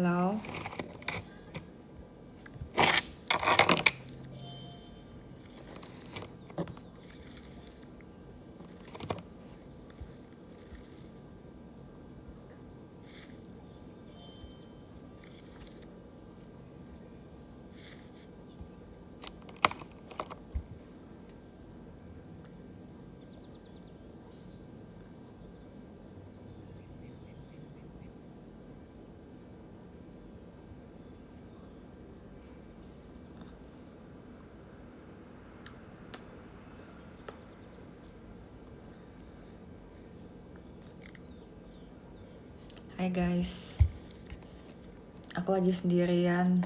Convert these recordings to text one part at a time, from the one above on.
Halo. Hai guys. Aku lagi sendirian.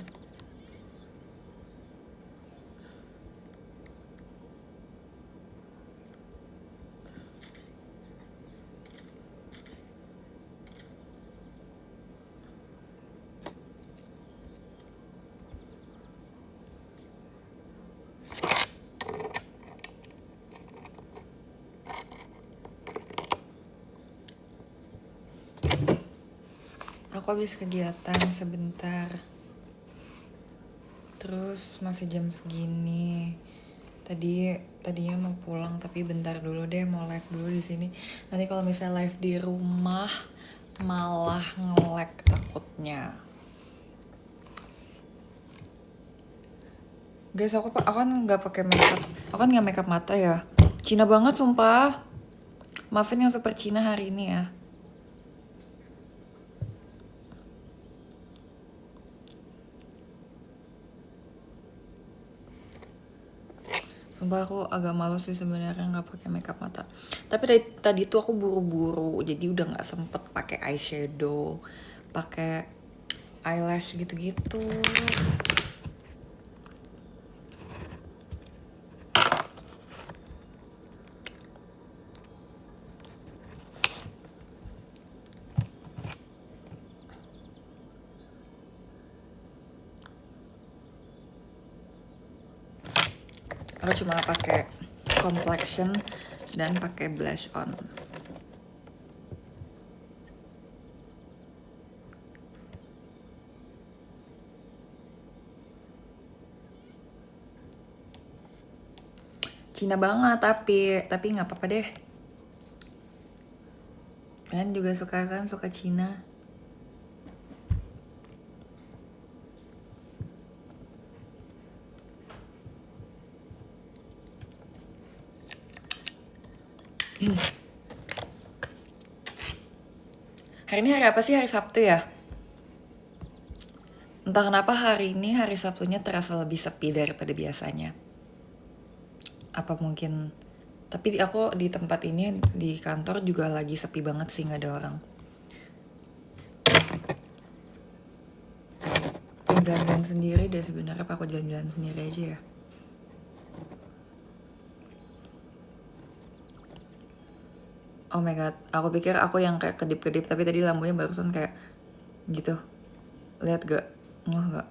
Aku habis kegiatan sebentar. Terus masih jam segini. Tadinya mau pulang tapi bentar dulu deh, mau live dulu di sini. Nanti kalau misalnya live di rumah malah nge-lag takutnya. Guys, aku kan nggak pakai makeup. Aku kan nggak makeup mata ya. Cina banget sumpah. Maafin yang super Cina hari ini ya. Sumpah aku agak malu sih sebenarnya nggak pakai makeup mata. Tapi tadi tuh aku buru-buru, jadi udah nggak sempet pakai eyeshadow, pakai eyelash gitu-gitu. Aku cuma pakai complexion dan pakai blush on. Cina banget tapi nggak apa-apa deh. Kalian juga suka kan, suka Cina. Hari ini hari apa sih? Hari Sabtu ya? Entah kenapa hari ini hari Sabtunya terasa lebih sepi daripada biasanya. Apa mungkin, tapi aku di tempat ini di kantor juga lagi sepi banget sih, nggak ada orang. Jalan-jalan sendiri deh sebenarnya, apa aku jalan-jalan sendiri aja ya? Oh my god, aku pikir aku yang kayak kedip-kedip, tapi tadi lampunya barusan kayak gitu. Lihat gak? Ngeh gak?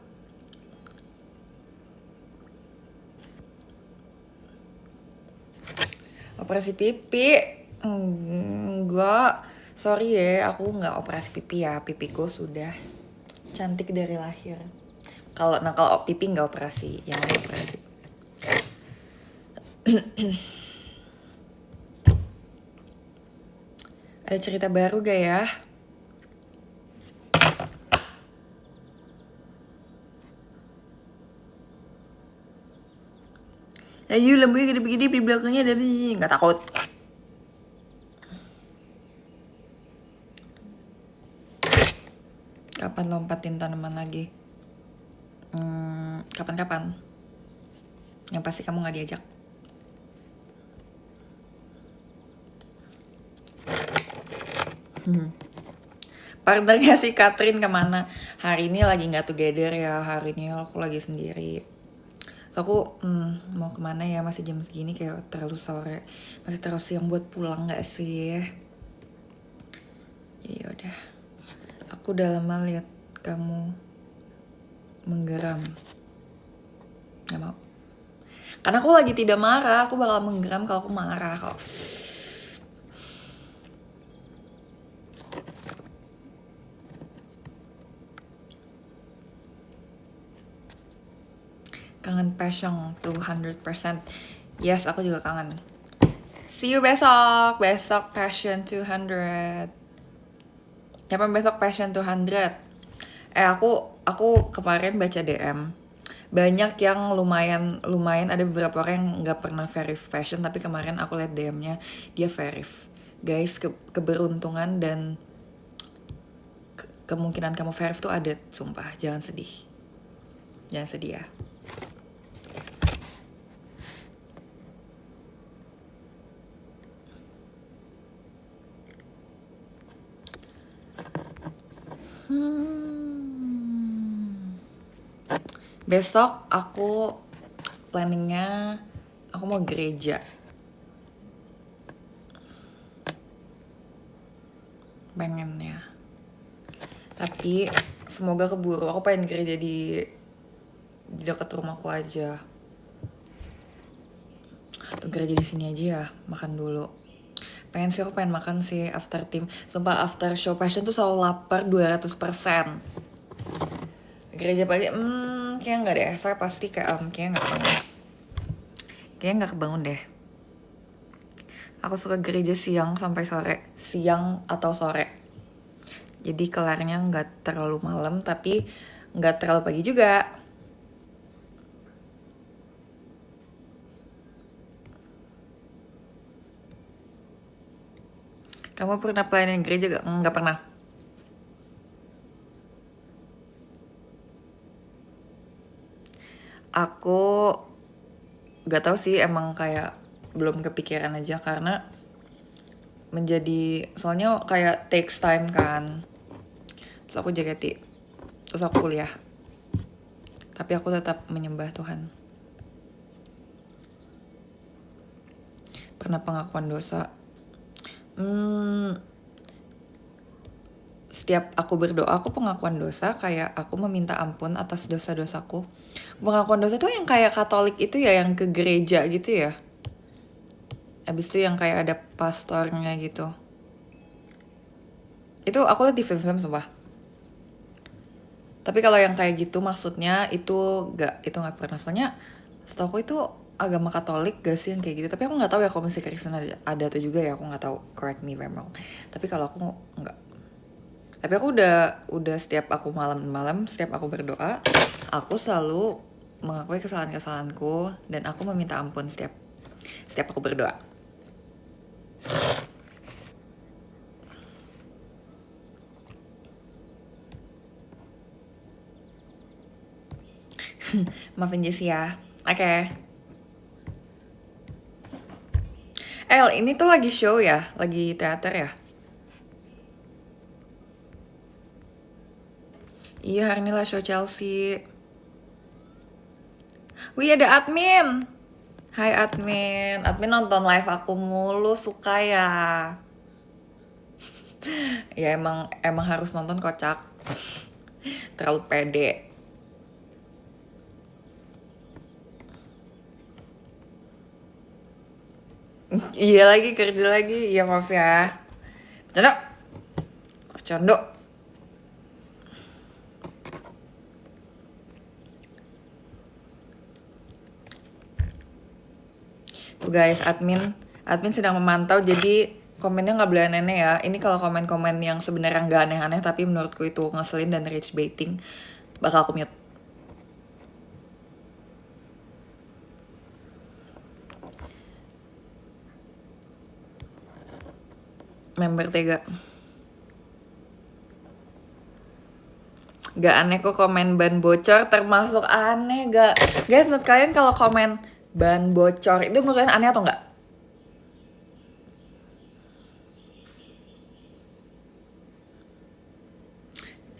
Operasi pipi? Enggak. Sorry ya, aku nggak operasi pipi ya. Pipiku sudah cantik dari lahir. Kalau pipi nggak operasi, yang lain operasi. Ada cerita baru gak ya? Ayo lampunya gede-gede di belakangnya ada nggak takut. Kapan lompatin tanaman lagi? Kapan-kapan. Yang pasti kamu nggak diajak. Partnernya si Catherine kemana? Hari ini lagi nggak together ya. Hari ini aku lagi sendiri. So aku mau kemana ya, masih jam segini kayak terlalu sore. Masih terlalu siang buat pulang nggak sih? Jadi yaudah. Aku udah lama lihat kamu menggeram. Gak mau. Karena aku lagi tidak marah, aku bakal menggeram kalau aku marah. Kalau Kangen passion 200%. Yes, aku juga kangen. See you besok. Besok passion 200. Siapa besok passion 200? Aku kemarin baca DM. Banyak yang lumayan ada beberapa orang yang nggak pernah verif passion, tapi kemarin aku lihat DM-nya dia verif. Guys, keberuntungan dan kemungkinan kamu verif tuh ada, sumpah. Jangan sedih ya. Besok aku planningnya aku mau gereja. Pengen ya. Tapi semoga keburu. Aku pengen gereja di dekat rumahku aja. Tuh gereja di sini aja ya, makan dulu. Aku pengen makan sih after team. Sumpah after show passion tuh selalu lapar 200%. Gereja pagi, kayaknya nggak deh. Saya pasti kayaknya nggak kebangun deh. Aku suka gereja siang sampai sore, siang atau sore. Jadi kelarnya nggak terlalu malam, tapi nggak terlalu pagi juga. Kamu pernah pelayanan gereja gak? Nggak pernah. Aku gak tahu sih, emang kayak belum kepikiran aja karena soalnya kayak takes time kan. Terus aku JKT, terus aku kuliah. Tapi aku tetap menyembah Tuhan. Pernah pengakuan dosa. Setiap aku berdoa, aku pengakuan dosa, kayak aku meminta ampun atas dosa-dosaku. Pengakuan dosa tuh yang kayak Katolik itu ya, yang ke gereja gitu ya. Abis itu yang kayak ada pastornya gitu. Itu aku liat di film-film sumpah. Tapi kalau yang kayak gitu maksudnya itu gak pernah. Soalnya setahu aku itu agama Katolik gak sih yang kayak gitu. Tapi aku gak tahu ya kalau masih Kristen ada tuh juga ya, aku gak tahu. Correct me if I'm wrong. Tapi kalau aku enggak. Tapi aku udah setiap aku malam-malam, setiap aku berdoa, aku selalu mengakui kesalahan-kesalahanku dan aku meminta ampun setiap aku berdoa. Maafin Jessie ya. Oke. Ini tuh lagi show ya, lagi teater ya. Iya, hari ini lah show Chelsea. Wih, ada admin. Hai admin. Admin nonton live aku mulu, suka ya. Ya emang harus nonton, kocak. Terlalu pede. Iya lagi, kerja lagi. Iya maaf ya. Bercanda. Tuh guys, admin sedang memantau, jadi komennya nggak boleh aneh-aneh ya. Ini kalau komen-komen yang sebenarnya nggak aneh-aneh tapi menurutku itu ngeselin dan rage baiting, bakal aku mute. Member Tega. Gak aneh kok komen ban bocor, termasuk aneh gak? Guys, menurut kalian kalau komen ban bocor itu menurut kalian aneh atau enggak?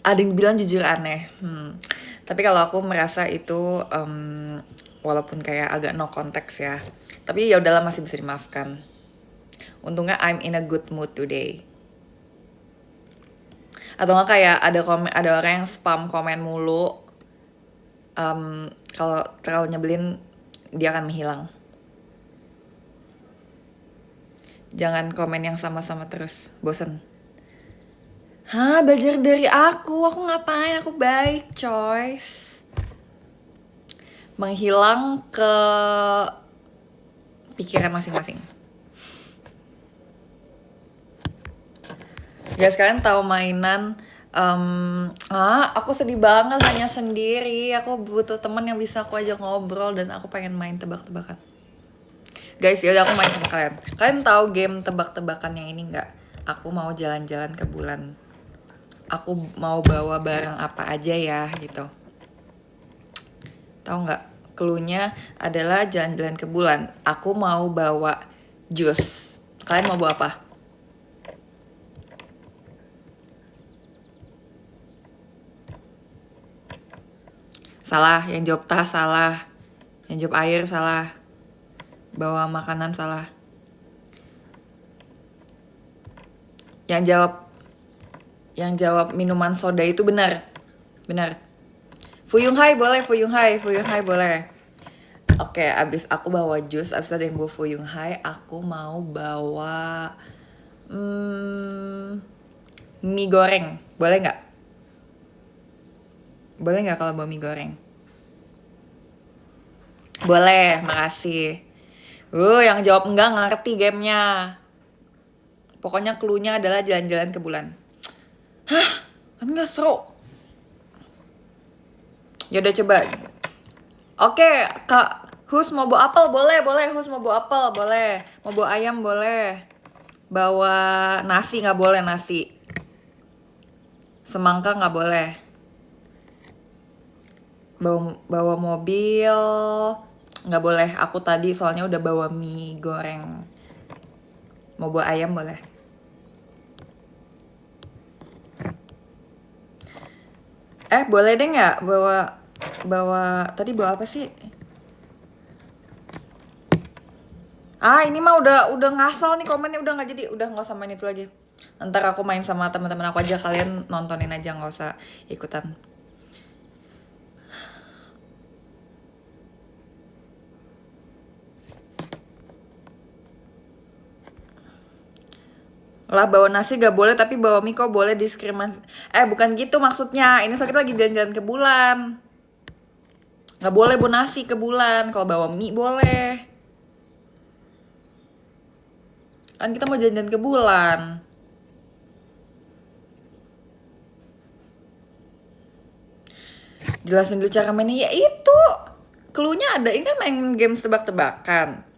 Ada yang bilang jujur aneh. Tapi kalau aku merasa itu walaupun kayak agak no konteks ya. Tapi ya udahlah, masih bisa dimaafkan. Untungnya I'm in a good mood today. Atau nggak kayak ada orang yang spam komen mulu. Kalau terlalu nyebelin dia akan menghilang. Jangan komen yang sama-sama terus, bosen. Hah, belajar dari aku ngapain? Aku baik, Choice. menghilang ke pikiran masing-masing. Guys, kalian tahu mainan aku sedih banget hanya sendiri. Aku butuh teman yang bisa aku ajak ngobrol dan aku pengen main tebak-tebakan. Guys, yaudah aku main sama kalian. Kalian tahu game tebak-tebakan yang ini nggak? Aku mau jalan-jalan ke bulan. Aku mau bawa barang apa aja ya gitu. Tahu nggak? Cluenya adalah jalan-jalan ke bulan. Aku mau bawa jus. Kalian mau bawa apa? Salah, yang jawab tas salah. Yang jawab air salah. Bawa makanan salah. Yang jawab minuman soda itu benar. Benar. Fuyung Hai boleh, Fuyung Hai boleh. Oke, abis aku bawa jus, abis ada yang bawa Fuyung Hai, aku mau bawa mie goreng. Boleh nggak? Boleh nggak kalau bawa mie goreng? Boleh, makasih. Yang jawab enggak ngerti gamenya. Pokoknya cluenya adalah jalan-jalan ke bulan. Hah? Kan nggak seru. Yaudah coba. Oke, Kak Hus mau bawa apel? Boleh. Hus mau bawa apel? Boleh. Mau bawa ayam? Boleh. Bawa nasi nggak boleh, nasi. Semangka nggak boleh. Bawa mobil nggak boleh. Aku tadi soalnya udah bawa mie goreng. Mau bawa ayam boleh. Boleh deh nggak bawa tadi bawa apa sih? Ini mah udah ngasal nih komennya, udah nggak jadi, udah nggak usah main itu lagi. Ntar aku main sama teman-teman aku aja, kalian nontonin aja, nggak usah ikutan. Lah bawa nasi gak boleh, tapi bawa mie kok boleh, diskriminasi. Bukan gitu maksudnya. Ini soalnya kita lagi jalan-jalan ke bulan. Gak boleh bawa nasi ke bulan. Kalau bawa mie boleh. Kan kita mau jalan-jalan ke bulan. Jelasin dulu cara mainnya. Ya itu. Cluenya ada. Ini kan main game tebak-tebakan.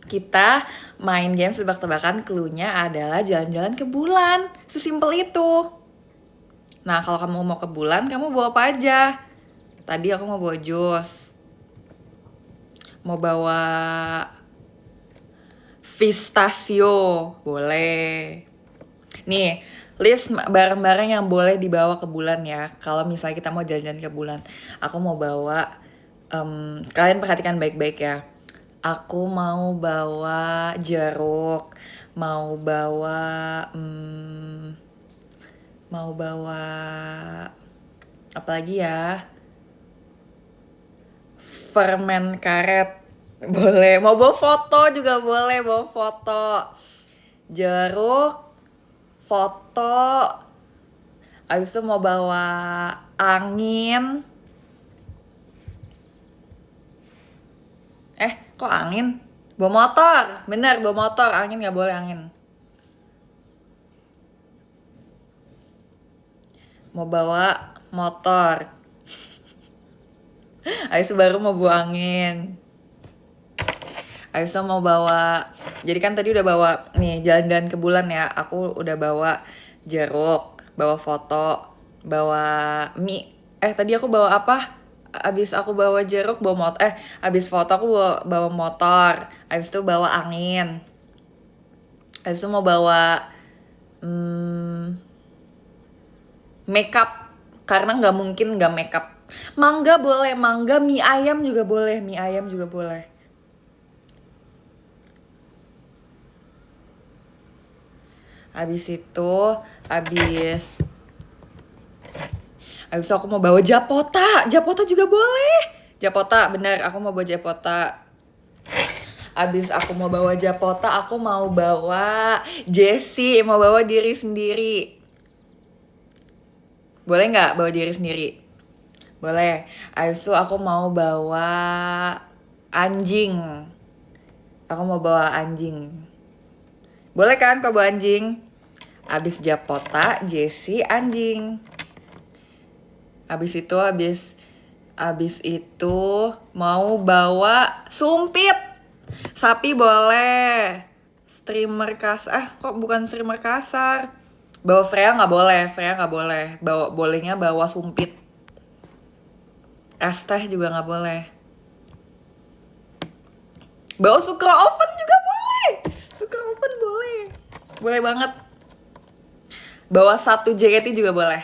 Kita main game tebak-tebakan, cluenya adalah jalan-jalan ke bulan. Sesimpel itu. Nah, kalau kamu mau ke bulan, kamu bawa apa aja? Tadi aku mau bawa jus. Mau bawa pistachio. Boleh. Nih, list barang-barang yang boleh dibawa ke bulan ya. Kalau misalnya kita mau jalan-jalan ke bulan. Aku mau bawa, kalian perhatikan baik-baik ya. Aku mau bawa jeruk, mau bawa apa lagi ya? Permen karet boleh. Mau bawa foto juga boleh, bawa foto. Jeruk, foto. Abis itu mau bawa angin. Kok angin? Bawa motor. Bener, bawa motor. Angin gak boleh, angin. Mau bawa motor. Abis itu baru mau bawa angin. Abis itu mau bawa, jadi kan tadi udah bawa nih jalan-jalan ke bulan ya. Aku udah bawa jeruk, bawa foto, bawa mie. Tadi aku bawa apa? Abis aku bawa jeruk, bawa motor. Abis foto aku bawa motor. Abis itu bawa angin. Abis itu mau bawa makeup, karena nggak mungkin nggak makeup. Mangga boleh, mangga. Mie ayam juga boleh, mie ayam juga boleh. Abis itu, abis aku mau bawa japota. Japota juga boleh. Japota, bener. Aku mau bawa japota. Abis aku mau bawa japota, aku mau bawa Jessie. Mau bawa diri sendiri. Boleh nggak bawa diri sendiri? Boleh. Abis itu aku mau bawa anjing. Aku mau bawa anjing. Boleh kan kau bawa anjing? Abis Japota, Jessie, anjing. Abis itu mau bawa sumpit. Sapi boleh. Streamer kasar. Kok bukan streamer kasar? Bawa Freya nggak boleh. Freya nggak boleh. Bolehnya bawa sumpit. Es teh juga nggak boleh. Bawa Sukro oven juga boleh. Sukro oven boleh. Boleh banget. Bawa 1 JKT juga boleh.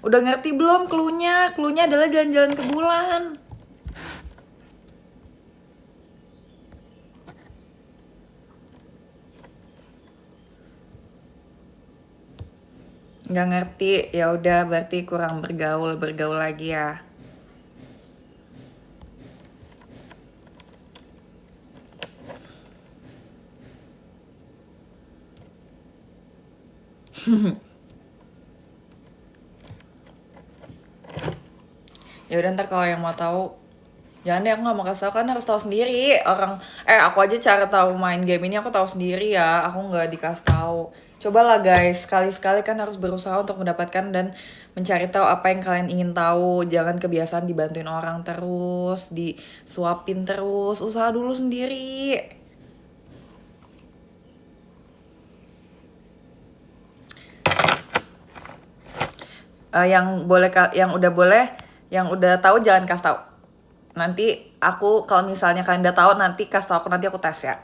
Udah ngerti belum cluenya? Cluenya adalah jalan-jalan ke bulan. Nggak ngerti, ya udah berarti kurang bergaul lagi ya. Ya udah ntar kalau yang mau tahu, jangan deh, aku nggak mau kasih tahu, kan harus tahu sendiri orang. Aku aja cara tahu main game ini aku tahu sendiri ya, aku nggak dikasih tahu. Cobalah guys, sekali-sekali kan harus berusaha untuk mendapatkan dan mencari tahu apa yang kalian ingin tahu. Jangan kebiasaan dibantuin orang terus, disuapin terus, usaha dulu sendiri. Yang udah tahu jangan kasih tahu. Nanti aku kalau misalnya kalian udah tahu, nanti kasih tahu aku, nanti aku tes ya.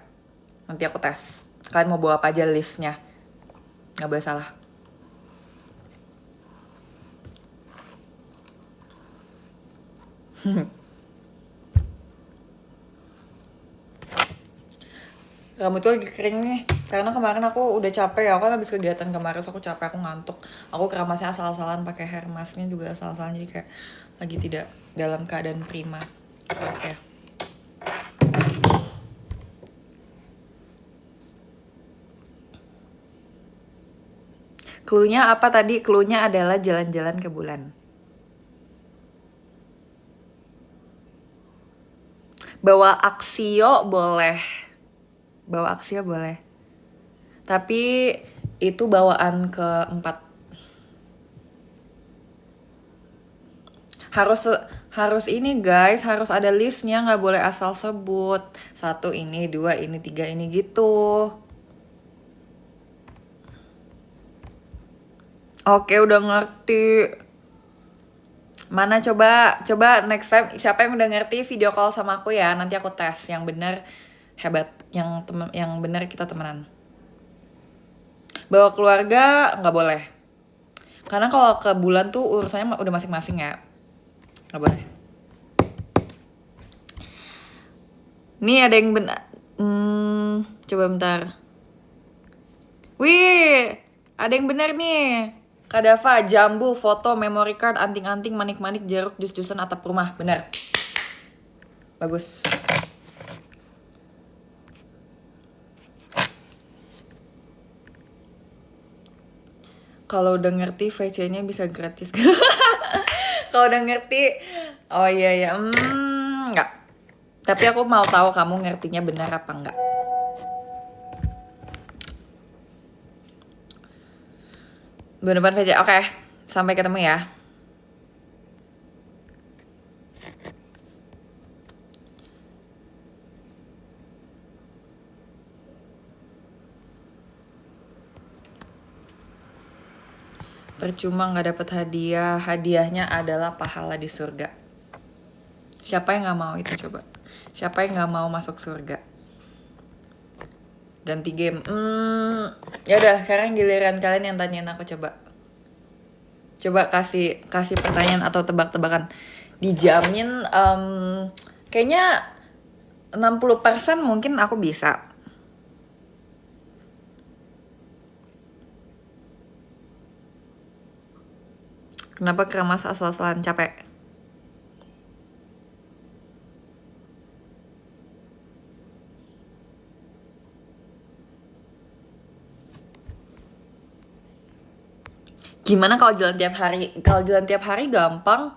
Nanti aku tes. Kalian mau bawa apa aja listnya. Nggak boleh salah. Rambut tuh lagi kering nih. Karena kemarin aku udah capek ya. Aku kan habis kegiatan kemarin, so aku capek, aku ngantuk. Aku keramasnya asal-asalan, pakai hair masknya juga asal-asalan. Jadi kayak lagi tidak dalam keadaan prima. Maaf ya. Cluenya apa tadi? Cluenya adalah jalan-jalan ke bulan. Bawa Axio boleh. Bawa Axio boleh. Tapi itu bawaan keempat. Harus ini guys, harus ada listnya, nggak boleh asal sebut. 1 ini, 2 ini, 3 ini gitu. Oke, udah ngerti. Mana coba next time siapa yang udah ngerti video call sama aku ya, nanti aku tes yang bener hebat, yang bener kita temenan. Bawa keluarga nggak boleh. Karena kalau ke bulan tuh urusannya udah masing-masing ya. Nggak boleh. Nih ada yang bener. Coba bentar. Wih, ada yang bener nih. Kadava, jambu, foto, memory card, anting-anting, manik-manik, jeruk, jus-jusan, atap rumah. Bener. Bagus. Kalau udah ngerti VC-nya bisa gratis. Kalau udah ngerti, oh iya ya, enggak. Tapi aku mau tahu kamu ngertinya benar apa enggak. Bener-bener VC, oke. Sampai ketemu ya. Percuma nggak dapet hadiah. Hadiahnya adalah pahala di surga. Siapa yang nggak mau itu coba? Siapa yang nggak mau masuk surga? Ganti game. Ya udah, sekarang giliran kalian yang tanyain aku coba. Coba kasih pertanyaan atau tebak-tebakan. Dijamin kayaknya 60% mungkin aku bisa. Kenapa keramas asal-asalan? Capek. Gimana kalau jalan tiap hari? Kalau jalan tiap hari gampang.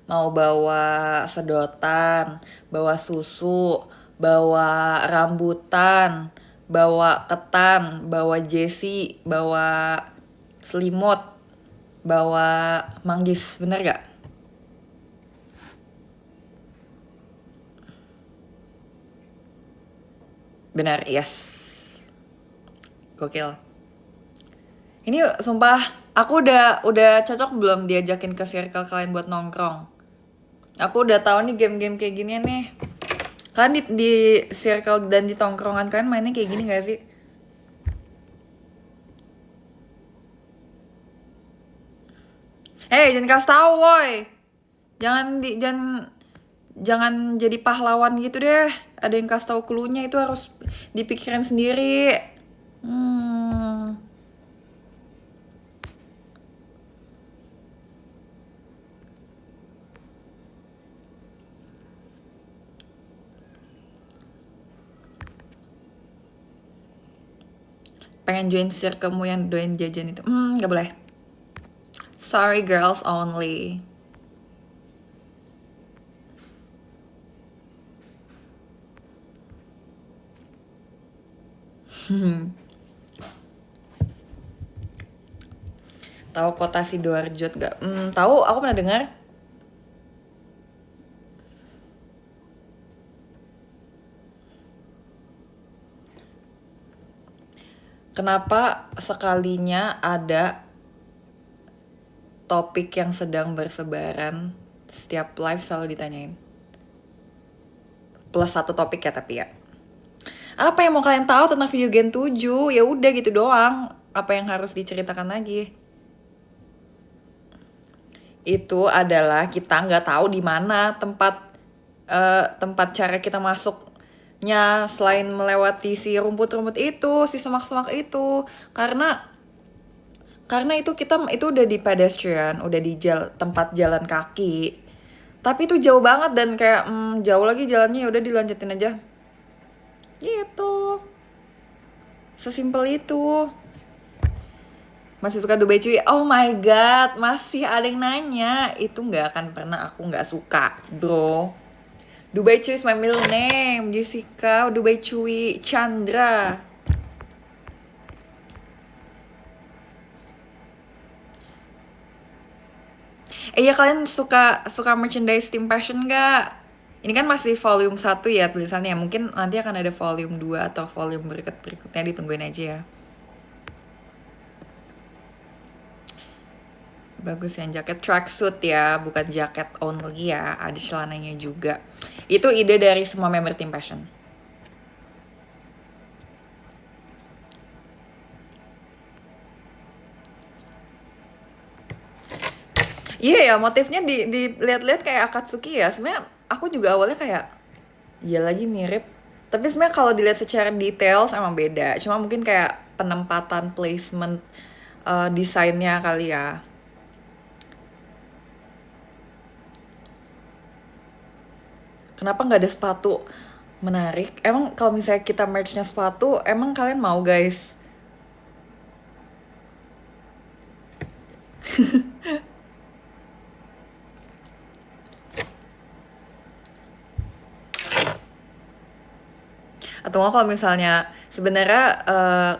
Mau bawa sedotan, bawa susu, bawa rambutan, bawa ketan, bawa jesi, bawa selimut, bawa manggis, bener gak? Bener, yes. Gokil. Ini sumpah, aku udah cocok belum diajakin ke circle kalian buat nongkrong? Aku udah tahu nih game-game kayak gini nih. Kalian di circle dan di tongkrongan kalian mainnya kayak gini gak sih? Jangan kasih tahu, woi. Jangan jadi pahlawan gitu deh. Ada yang kasih tahu cluenya, itu harus dipikirin sendiri. Pengen join circlemu yang doain jajan itu. Gak boleh. Sorry, girls only. Tahu kota Sidoarjo gak? Tahu, aku pernah dengar. Kenapa sekalinya ada topik yang sedang bersebaran, setiap live selalu ditanyain? Plus 1 topik ya, tapi ya. Apa yang mau kalian tahu tentang video game 7? Ya udah gitu doang. Apa yang harus diceritakan lagi? Itu adalah kita nggak tahu di mana tempat cara kita masuknya selain melewati si rumput-rumput itu, si semak-semak itu. Karena itu udah di pedestrian, udah di tempat jalan kaki. Tapi itu jauh banget dan kayak jauh lagi jalannya, ya udah dilanjutin aja. Gitu. Sesimpel itu. Masih suka Dubai Cuy? Oh my god, masih ada yang nanya. Itu nggak akan pernah aku nggak suka, bro. Dubai Cuy is my middle name. Jessica Dubai Cuy Chandra. Iya, kalian suka merchandise Team Passion nggak? Ini kan masih volume 1 ya tulisannya. Mungkin nanti akan ada volume 2 atau volume berikutnya, ditungguin aja ya. Bagus yang jaket tracksuit ya, bukan jaket only ya, ada celananya juga. Itu ide dari semua member Team Passion. Iya ya, motifnya dilihat-lihat kayak Akatsuki ya. Sebenarnya aku juga awalnya kayak, iya lagi mirip. Tapi sebenarnya kalau dilihat secara detail emang beda. Cuma mungkin kayak penempatan placement desainnya kali ya. Kenapa nggak ada sepatu? Menarik. Emang kalau misalnya kita merch-nya sepatu, emang kalian mau guys? Atau nggak kalau misalnya sebenarnya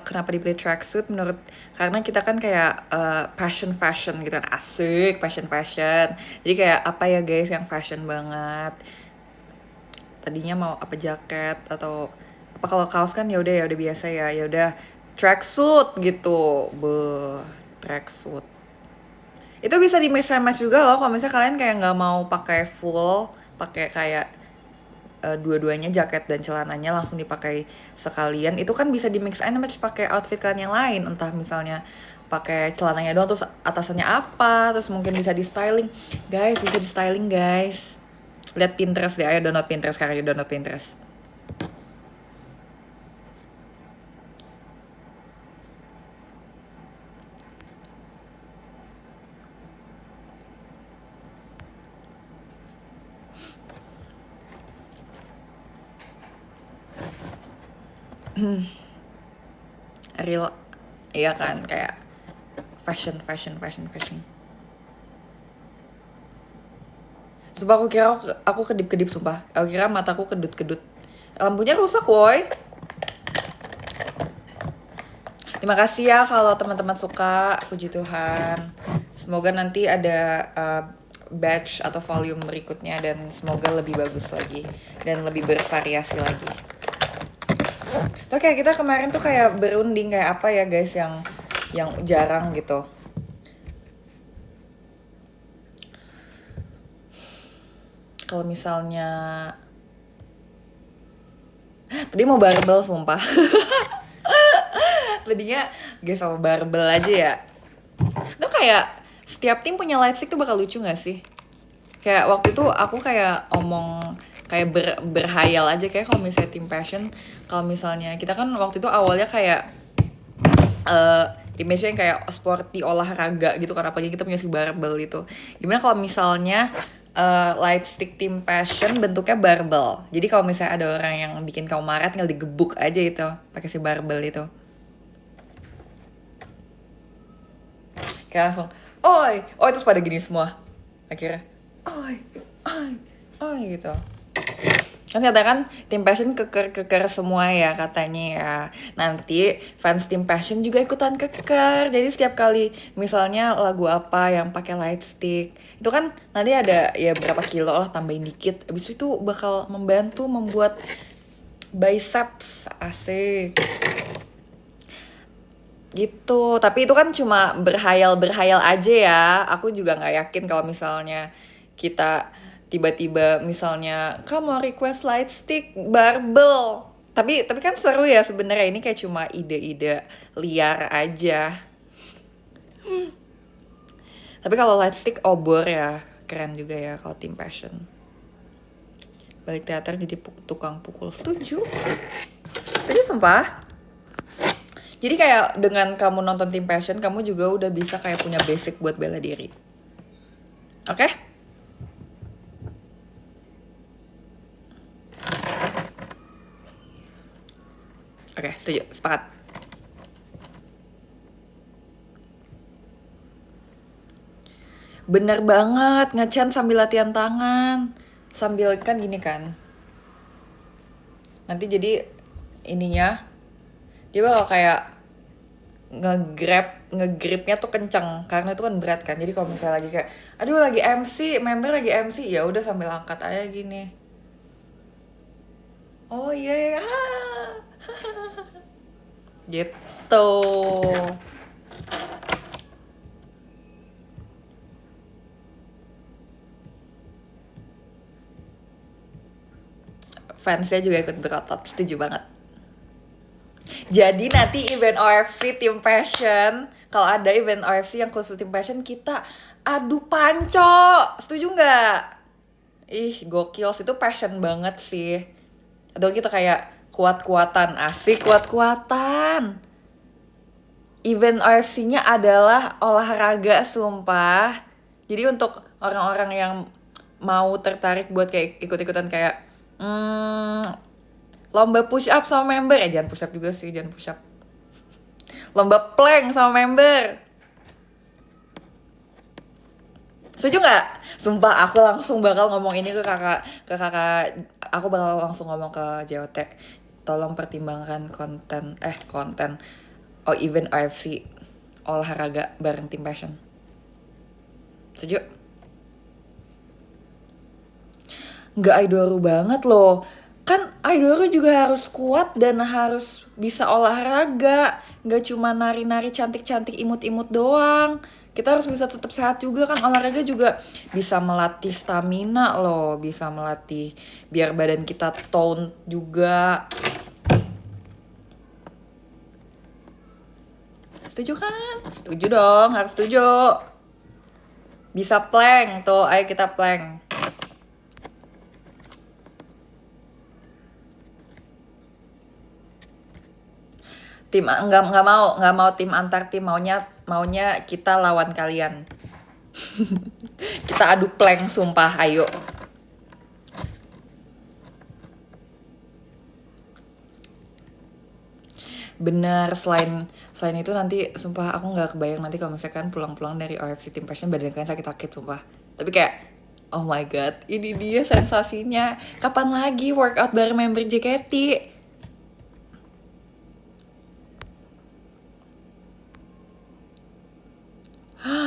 kenapa dipilih tracksuit menurut, karena kita kan kayak fashion gitu kan, asik fashion. Jadi kayak apa ya guys yang fashion banget. Tadinya mau apa jaket atau apa, kalau kaos kan ya udah biasa ya udah tracksuit gitu. Tracksuit. Itu bisa di mix and match juga loh kalau misalnya kalian kayak nggak mau pakai full, pakai kayak dua-duanya jaket dan celananya langsung dipakai sekalian. Itu kan bisa di mix and match pakai outfit kalian yang lain, entah misalnya pakai celananya doang terus atasannya apa, terus mungkin bisa di styling. Guys, bisa di styling guys. Lihat Pinterest deh, ayo download Pinterest sekarang, download Pinterest. Real, iya kan, kayak Fashion. Sumpah aku kira aku kedip-kedip sumpah. Aku kira mataku kedut-kedut. Lampunya rusak woi. Terima kasih ya kalau teman-teman suka, puji Tuhan. Semoga nanti ada batch atau volume berikutnya dan semoga lebih bagus lagi dan lebih bervariasi lagi. So kayak kita kemarin tuh kayak berunding kayak apa ya guys yang jarang gitu. Kalau misalnya tadi mau barbel sumpah. Tadinya guys sama barbel aja ya. Itu kayak setiap tim punya light stick tuh bakal lucu gak sih? Kayak waktu itu aku kayak omong kayak berhayal aja kayak kalau misalnya tim passion, kalau misalnya kita kan waktu itu awalnya kayak image-nya yang kayak sporty olahraga gitu kan, apalagi kita punya si barbel itu. Gimana kalau misalnya light stick tim passion bentuknya barbel. Jadi kalau misalnya ada orang yang bikin kamu marah tinggal digebuk aja itu pakai si barbel itu. Kayak langsung, oi terus pada gini semua. Akhirnya, oi gitu. Kan katakan tim passion keker semua ya katanya ya. Nanti fans tim passion juga ikutan keker. Jadi setiap kali misalnya lagu apa yang pakai light stick, itu kan nanti ada ya berapa kilo lah, tambahin dikit. Abis itu bakal membantu membuat biceps asik. Gitu, tapi itu kan cuma berhayal aja ya. Aku juga nggak yakin kalau misalnya kita tiba-tiba misalnya kamu mau request light stick barbel. Tapi kan seru ya sebenarnya, ini kayak cuma ide-ide liar aja. Tapi kalau light stick obor ya, keren juga ya kalau tim passion. Balik teater jadi tukang pukul, setuju sumpah. Jadi kayak dengan kamu nonton tim passion, kamu juga udah bisa kayak punya basic buat bela diri. Oke? Oke, setuju, sepakat. Bener banget, nge-chant sambil latihan tangan. Sambil kan gini kan. Nanti jadi ininya, dia bakal kayak ngegripnya tuh kenceng karena itu kan berat kan. Jadi kalau misalnya lagi kayak aduh lagi MC, member lagi MC, ya udah sambil angkat aja gini. Oh iya yeah. Gitu. Fansnya juga ikut berotot, setuju banget. Jadi nanti event OFC Team Passion, kalau ada event OFC yang khusus Team Passion, kita adu panco, setuju nggak? Ih gokil sih, itu passion banget sih. Atau kita kayak kuat-kuatan, asik kuat-kuatan. Event OFC-nya adalah olahraga sumpah. Jadi untuk orang-orang yang mau tertarik buat kayak ikut-ikutan kayak lomba push up sama member, jangan push up juga sih, jangan push up. Lomba plank sama member. Setuju nggak? Sumpah aku langsung bakal ngomong ini ke kakak, aku bakal langsung ngomong ke JOT. Tolong pertimbangkan konten event OFC olahraga bareng tim passion. Setuju? Nggak idoru banget loh. Kan idoru juga harus kuat dan harus bisa olahraga. Nggak cuma nari-nari cantik-cantik imut-imut doang. Kita harus bisa tetap sehat juga kan. Olahraga juga bisa melatih stamina loh. Bisa melatih biar badan kita tone juga. Setuju kan? Setuju dong, harus setuju. Bisa plank tuh, ayo kita plank. Tim nggak mau tim antar tim, maunya kita lawan kalian. Kita adu plank sumpah, ayo. Bener, selain itu nanti sumpah aku nggak kebayang nanti kalau misalkan pulang-pulang dari OFC Team Passion badan kalian sakit-sakit sumpah. Tapi kayak oh my god, ini dia sensasinya. Kapan lagi workout bareng member JKT?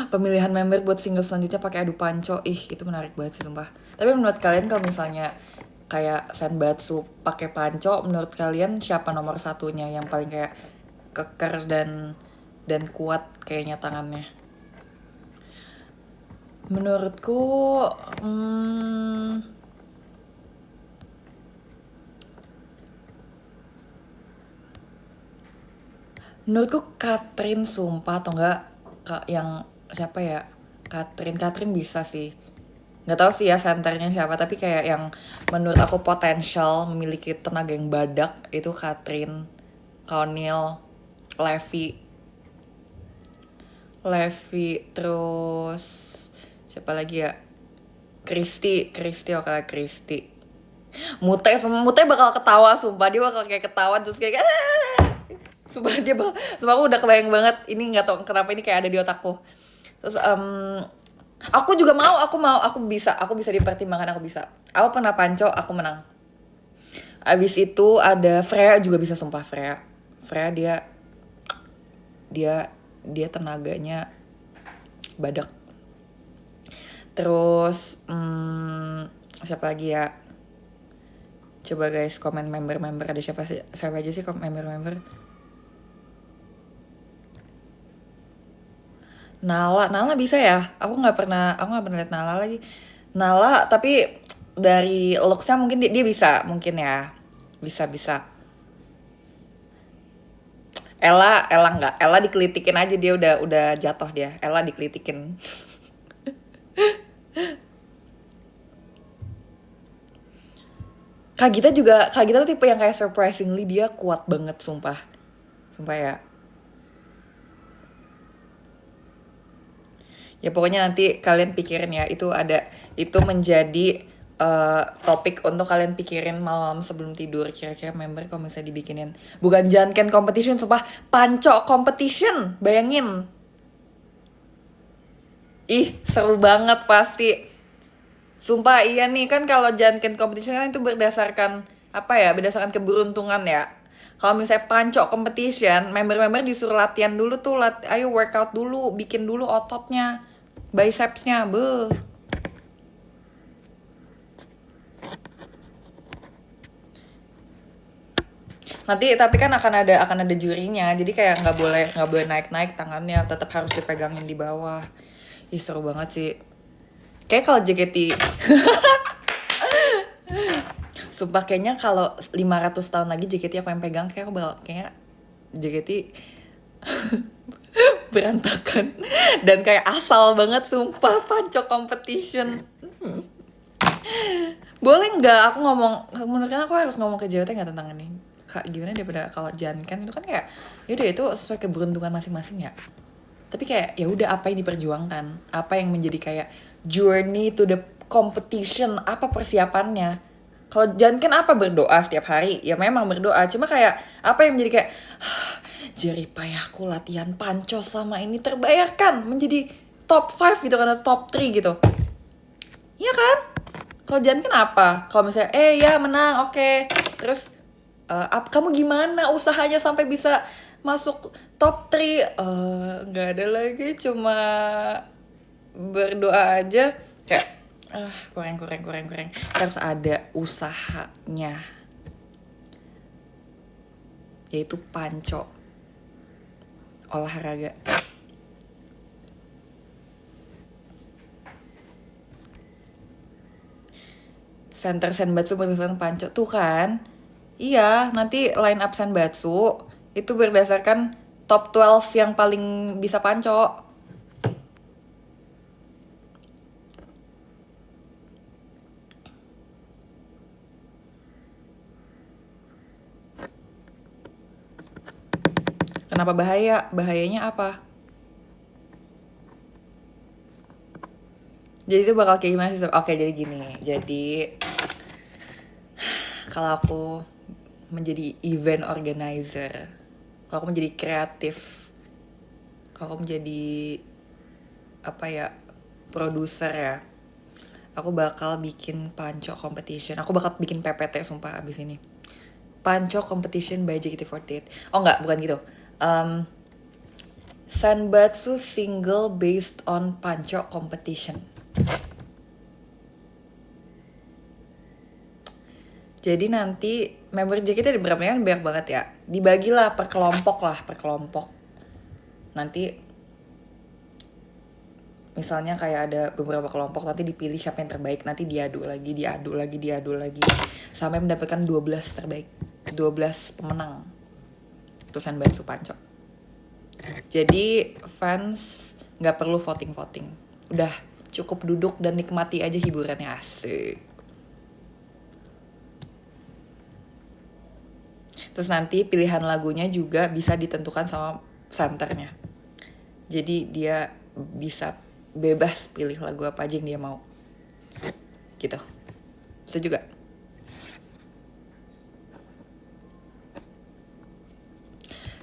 Pemilihan member buat single selanjutnya pakai adu panco, itu menarik banget sih sumpah. Tapi menurut kalian kalau misalnya kayak Senbatsu pakai panco, menurut kalian siapa nomor satunya yang paling kayak keker dan kuat kayaknya tangannya? Menurutku, menurutku Katrin sumpah atau enggak yang siapa ya? Katrin bisa sih. Nggak tahu sih ya senternya siapa, tapi kayak yang menurut aku potensial memiliki tenaga yang badak itu Katrin, Kaunil, Levi, terus siapa lagi ya? Kristi oke lah Kristi. Mute bakal ketawa sumpah, dia bakal kayak ketawa terus kayak sumpah aku udah kebayang banget, ini nggak tahu kenapa ini kayak ada di otakku. Terus aku juga aku bisa dipertimbangkan, aku pernah panco, aku menang. Abis itu ada Freya juga bisa sumpah. Freya dia tenaganya badak. Terus siapa lagi ya? Coba guys komen member ada siapa aja sih member. Nala bisa ya? Aku nggak pernah lihat Nala lagi. Nala tapi dari looks-nya mungkin dia bisa mungkin ya. Bisa. Ella enggak. Ella dikelitikin aja, dia udah jatuh dia. Ella dikelitikin. Kak Gita tuh tipe yang kayak surprisingly dia kuat banget sumpah ya. Ya pokoknya nanti kalian pikirin ya, itu menjadi topik untuk kalian pikirin malam sebelum tidur. Kira-kira member kalau misalnya dibikinin bukan Janken competition sumpah, panco competition, bayangin. Seru banget pasti. Sumpah iya nih, kan kalau Janken competition kan itu berdasarkan berdasarkan keberuntungan ya. Kalau misalnya panco competition, member-member disuruh latihan dulu tuh, ayo workout dulu, bikin dulu ototnya, bicepsnya, Nanti tapi kan akan ada jurinya, jadi kayak nggak boleh naik tangannya, tetap harus dipegangin di bawah. Seru banget sih. Kayak kalau JKT sumpah kayaknya kalau 500 tahun lagi JKT apa yang pegang, kayaknya JKT berantakan dan kayak asal banget sumpah panco competition. Boleh nggak aku ngomong, menurut kalian aku harus ngomong ke JWT nggak tentang ini? Kak gimana daripada kalau Janken itu kan kayak yaudah itu sesuai keberuntungan masing-masing ya. Tapi kayak ya udah apa yang diperjuangkan, apa yang menjadi kayak journey to the competition, apa persiapannya. Kalau Janken apa berdoa setiap hari, ya memang berdoa, cuma kayak apa yang menjadi kayak jerih payahku latihan panco selama ini terbayarkan menjadi top 5 gitu, karena top 3 gitu. Iya kan? Kalau Janken apa? Kalau misalnya ya menang, oke. Terus kamu gimana usahanya sampai bisa masuk top 3? Nggak ada lagi, cuma berdoa aja. Kayak kurang. Harus ada usahanya, yaitu panco olahraga. Center Senbatsu berdasarkan panco tuh kan. Iya, nanti line up Senbatsu itu berdasarkan top 12 yang paling bisa panco. Kenapa bahaya? Bahayanya apa? Jadi itu bakal kayak gimana sih? Oke, jadi gini. Jadi kalau aku menjadi event organizer, kalau aku menjadi kreatif, kalau aku menjadi apa ya, produser ya, aku bakal bikin panco competition. Aku bakal bikin PPT sumpah abis ini. Panco competition by JKT48. Oh enggak, bukan gitu. Senbatsu single based on panco competition. Jadi nanti member JKT ada berapa kan, banyak banget ya. Dibagilah per kelompok. Nanti misalnya kayak ada beberapa kelompok, nanti dipilih siapa yang terbaik, nanti diadu lagi sampai mendapatkan 12 terbaik, 12 pemenang. Itu Senbatsu Panco. Jadi fans nggak perlu voting, udah cukup duduk dan nikmati aja hiburannya, asik. Terus nanti pilihan lagunya juga bisa ditentukan sama senternya. Jadi dia bisa bebas pilih lagu apa aja yang dia mau. Gitu. Bisa juga.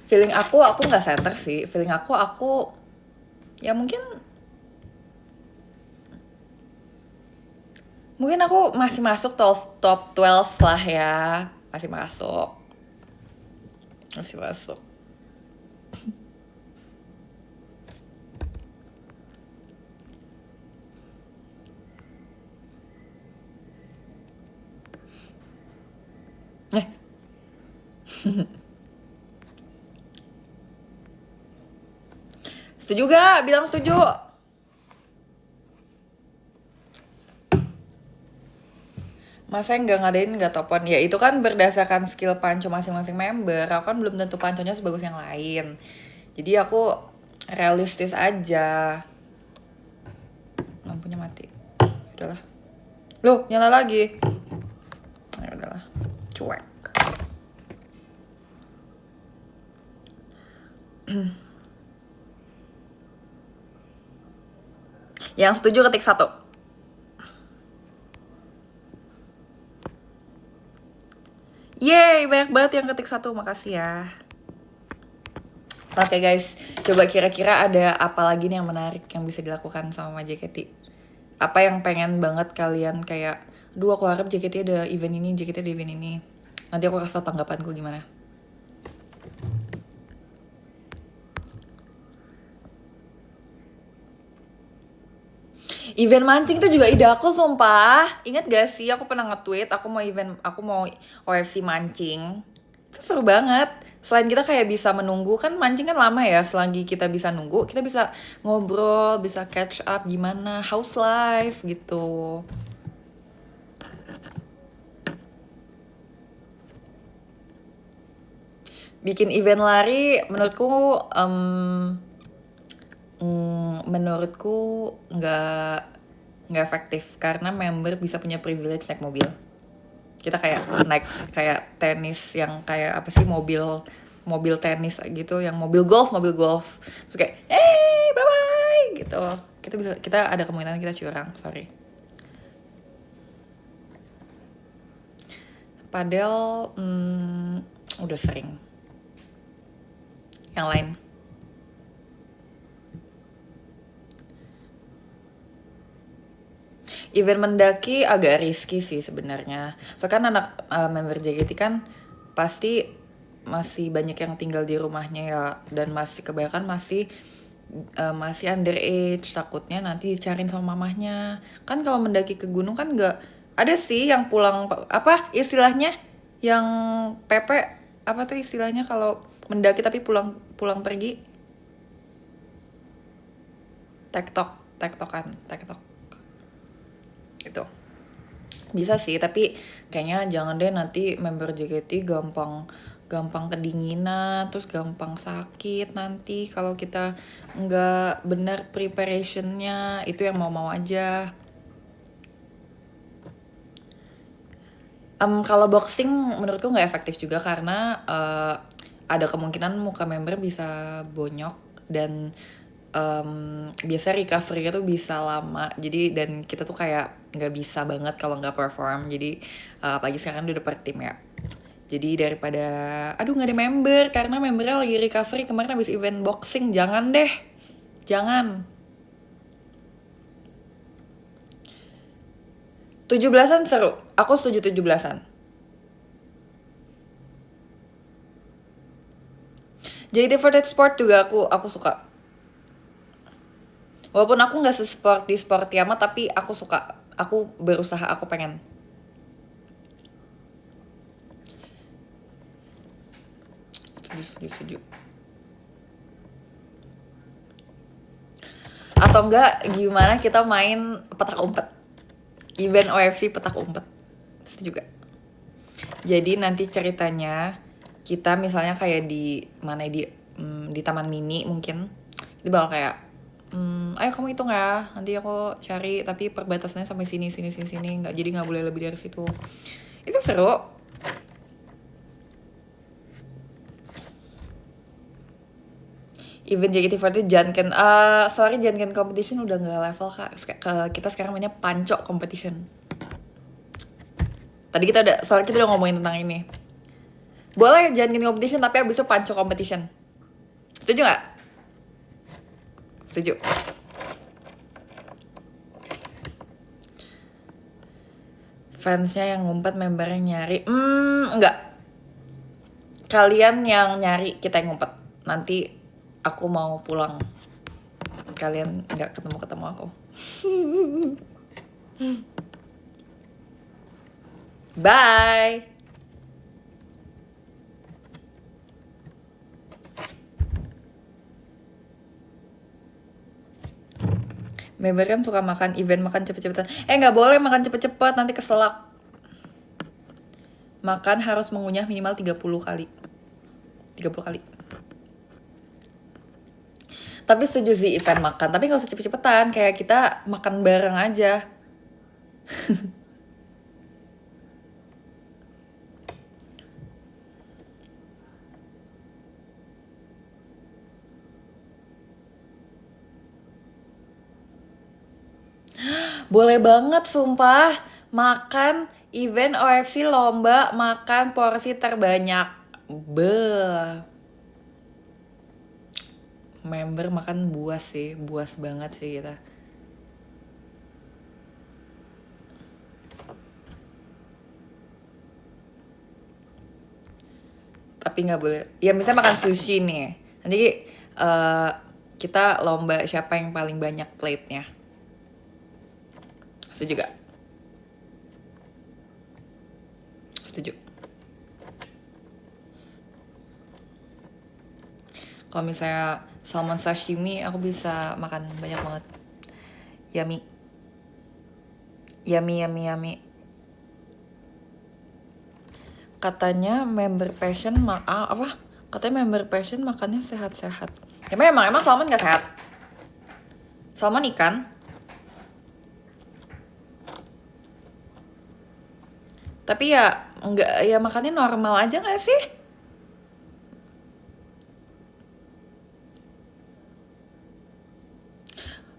Feeling aku nggak center sih. Feeling aku ya mungkin aku masih masuk top 12 lah ya. Masih masuk. Setuju gak? Bilang setuju. Masa yang nggak top 1? Ya itu kan berdasarkan skill panco masing-masing member. Aku kan belum tentu panconya sebagus yang lain. Jadi aku realistis aja. Lampunya mati. Udahlah. Loh, nyala lagi. Ya udahlah. Cuek. Yang setuju ketik 1. Yeay, banyak banget yang ketik 1, makasih ya. Oke guys, coba kira-kira ada apa lagi nih yang menarik yang bisa dilakukan sama JKT? Apa yang pengen banget kalian kayak, aduh aku harap JKT ada event ini, JKT ada event ini. Nanti aku kasih tau tanggapanku gimana. Event mancing tuh juga ide aku sumpah. Ingat gak sih aku pernah nge-tweet aku mau OFC mancing. Itu seru banget. Selain kita kayak bisa menunggu, kan mancing kan lama ya. Selagi kita bisa nunggu, kita bisa ngobrol, bisa catch up gimana house life gitu. Bikin event lari menurutku nggak efektif karena member bisa punya privilege naik mobil. Kita kayak naik kayak tenis yang kayak apa sih, mobil tenis gitu, yang mobil golf terus kayak hey bye bye gitu. Kita ada kemungkinan kita curang, sorry. Padahal udah sering. Yang lain. Event mendaki agak risky sih sebenarnya. So kan anak member JKT kan pasti masih banyak yang tinggal di rumahnya ya, dan masih kebanyakan masih underage, takutnya nanti dicariin sama mamahnya. Kan kalau mendaki ke gunung kan nggak ada sih yang pulang, apa istilahnya, yang PP apa tuh istilahnya kalau mendaki tapi pulang pergi, tektok gitu. Bisa sih, tapi kayaknya jangan deh, nanti member JKT gampang kedinginan, terus gampang sakit nanti kalau kita nggak benar preparationnya. Itu yang mau aja. Kalau boxing menurutku nggak efektif juga karena ada kemungkinan muka member bisa bonyok dan biasa recovery-nya tuh bisa lama. Jadi dan kita tuh kayak nggak bisa banget kalau nggak perform. Jadi apalagi sekarang udah per tim ya. Jadi daripada aduh nggak ada member karena membernya lagi recovery kemarin habis event boxing, jangan deh, jangan. 17-an seru, aku setuju 17-an. JKT48 Sport juga aku suka. Walaupun aku nggak sporty amat, tapi aku suka. Aku berusaha, aku pengen. Setuju. Atau enggak gimana kita main petak umpet. Event OFC petak umpet. Setuju juga. Jadi nanti ceritanya kita misalnya kayak di mana di taman mini mungkin. Itu bakal kayak ayo kamu hitung ya, nanti aku cari, tapi perbatasannya sampai sini, jadi nggak boleh lebih dari situ. Itu seru. Event JKT48 Janken, sorry Janken competition udah nggak level kak. Kita sekarang mainnya Panco competition. Tadi kita udah ngomongin tentang ini. Boleh Janken competition tapi abis itu Panco competition. Setuju nggak? Setuju. Fansnya yang ngumpet, membernya nyari. Enggak. Kalian yang nyari, kita yang ngumpet. Nanti aku mau pulang. Kalian nggak ketemu aku. Bye. Member kan suka makan event, makan cepet-cepetan. Nggak boleh makan cepet-cepet, nanti keselak. Makan harus mengunyah minimal 30 kali. 30 kali. Tapi setuju sih event makan, tapi nggak usah cepet-cepetan. Kayak kita makan bareng aja. Boleh banget sumpah. Makan event OFC lomba makan porsi terbanyak. Member makan buas sih, buas banget sih kita. Tapi nggak boleh. Ya misalnya makan sushi nih. Nanti kita lomba siapa yang paling banyak plate-nya. Setuju gak? Setuju. Kalau misalnya salmon sashimi, aku bisa makan banyak banget. Yummy. Yummy. Katanya member passion Katanya member passion makannya sehat-sehat. Ya emang salmon gak sehat. Salmon ikan. Tapi ya enggak, ya makannya normal aja gak sih?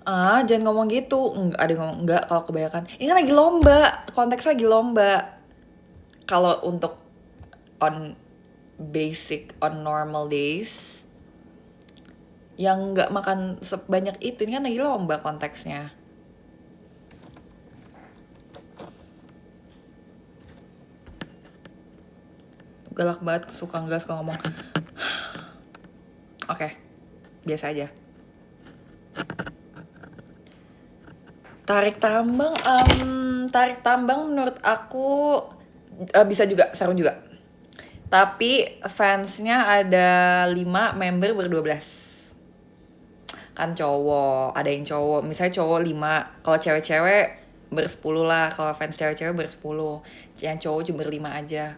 Jangan ngomong gitu. Enggak, ada yang ngomong enggak kalau kebanyakan. Ini kan lagi lomba, konteksnya lagi lomba. Kalau untuk on normal days yang nggak makan sebanyak itu, ini kan lagi lomba konteksnya. Galak banget, suka nggak suka ngomong. Oke, biasa aja. Tarik tambang menurut aku bisa juga, seru juga. Tapi fansnya ada 5, member ber-12. Kan cowok, ada yang cowok. Misalnya cowok 5, kalau cewek-cewek ber-10 lah. Kalau fans cewek-cewek ber-10. Yang cowok cuma ber-5 aja.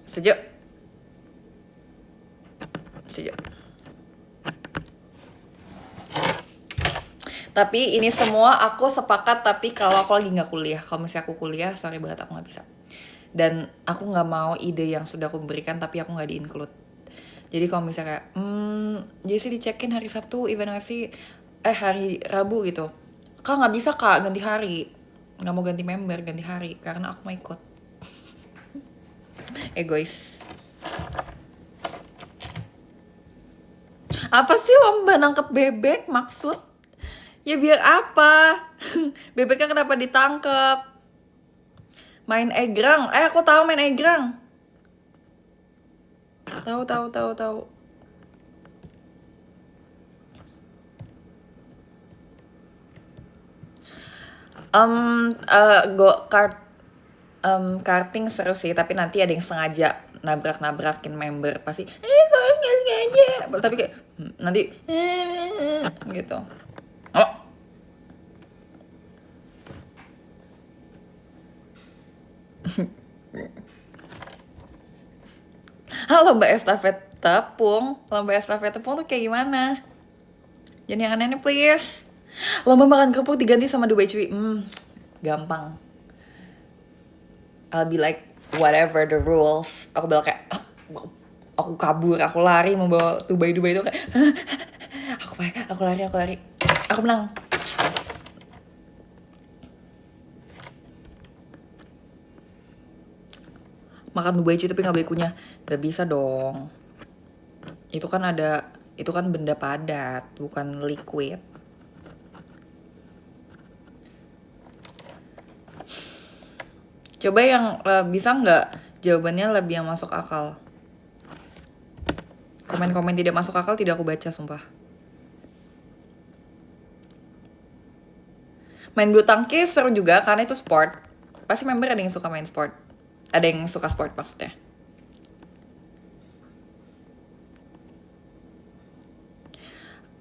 Setuju. Tapi ini semua aku sepakat, tapi kalau aku lagi nggak kuliah. Kalau misalnya aku kuliah, sorry banget aku nggak bisa. Dan aku nggak mau ide yang sudah aku berikan tapi aku nggak di-include. Jadi kalau misalnya Jessie dicekin hari Sabtu event OFC, hari Rabu gitu. Kak nggak bisa kak, ganti hari. nggak mau ganti member, ganti hari karena aku mau ikut. Egois. Apa sih lomba nangkep bebek maksud? Ya biar apa? Bebeknya kenapa ditangkep? Main egrang. Aku tahu main egrang. Tahu. Go kart, karting seru sih, tapi nanti ada yang sengaja nabrak-nabrakin member pasti. Soalnya nggak sengaja. Tapi kayak nanti gitu. Oh. Lomba estafet tepung tuh kayak gimana? Jangan yang aneh-aneh please. Lomba makan kerupuk diganti sama Dubai cuy. Gampang. I'll be like whatever the rules. Aku bilang kayak aku kabur, aku lari membawa Dubai itu kayak aku lari. Aku menang. Makan Dubai cuy tapi nggak baikunya. Gak bisa dong. Itu kan benda padat, bukan liquid. Coba yang bisa nggak jawabannya lebih yang masuk akal. Komen-komen tidak masuk akal tidak aku baca sumpah. Main bulu tangkis seru juga karena itu sport. Pasti member ada yang suka main sport. Ada yang suka sport maksudnya.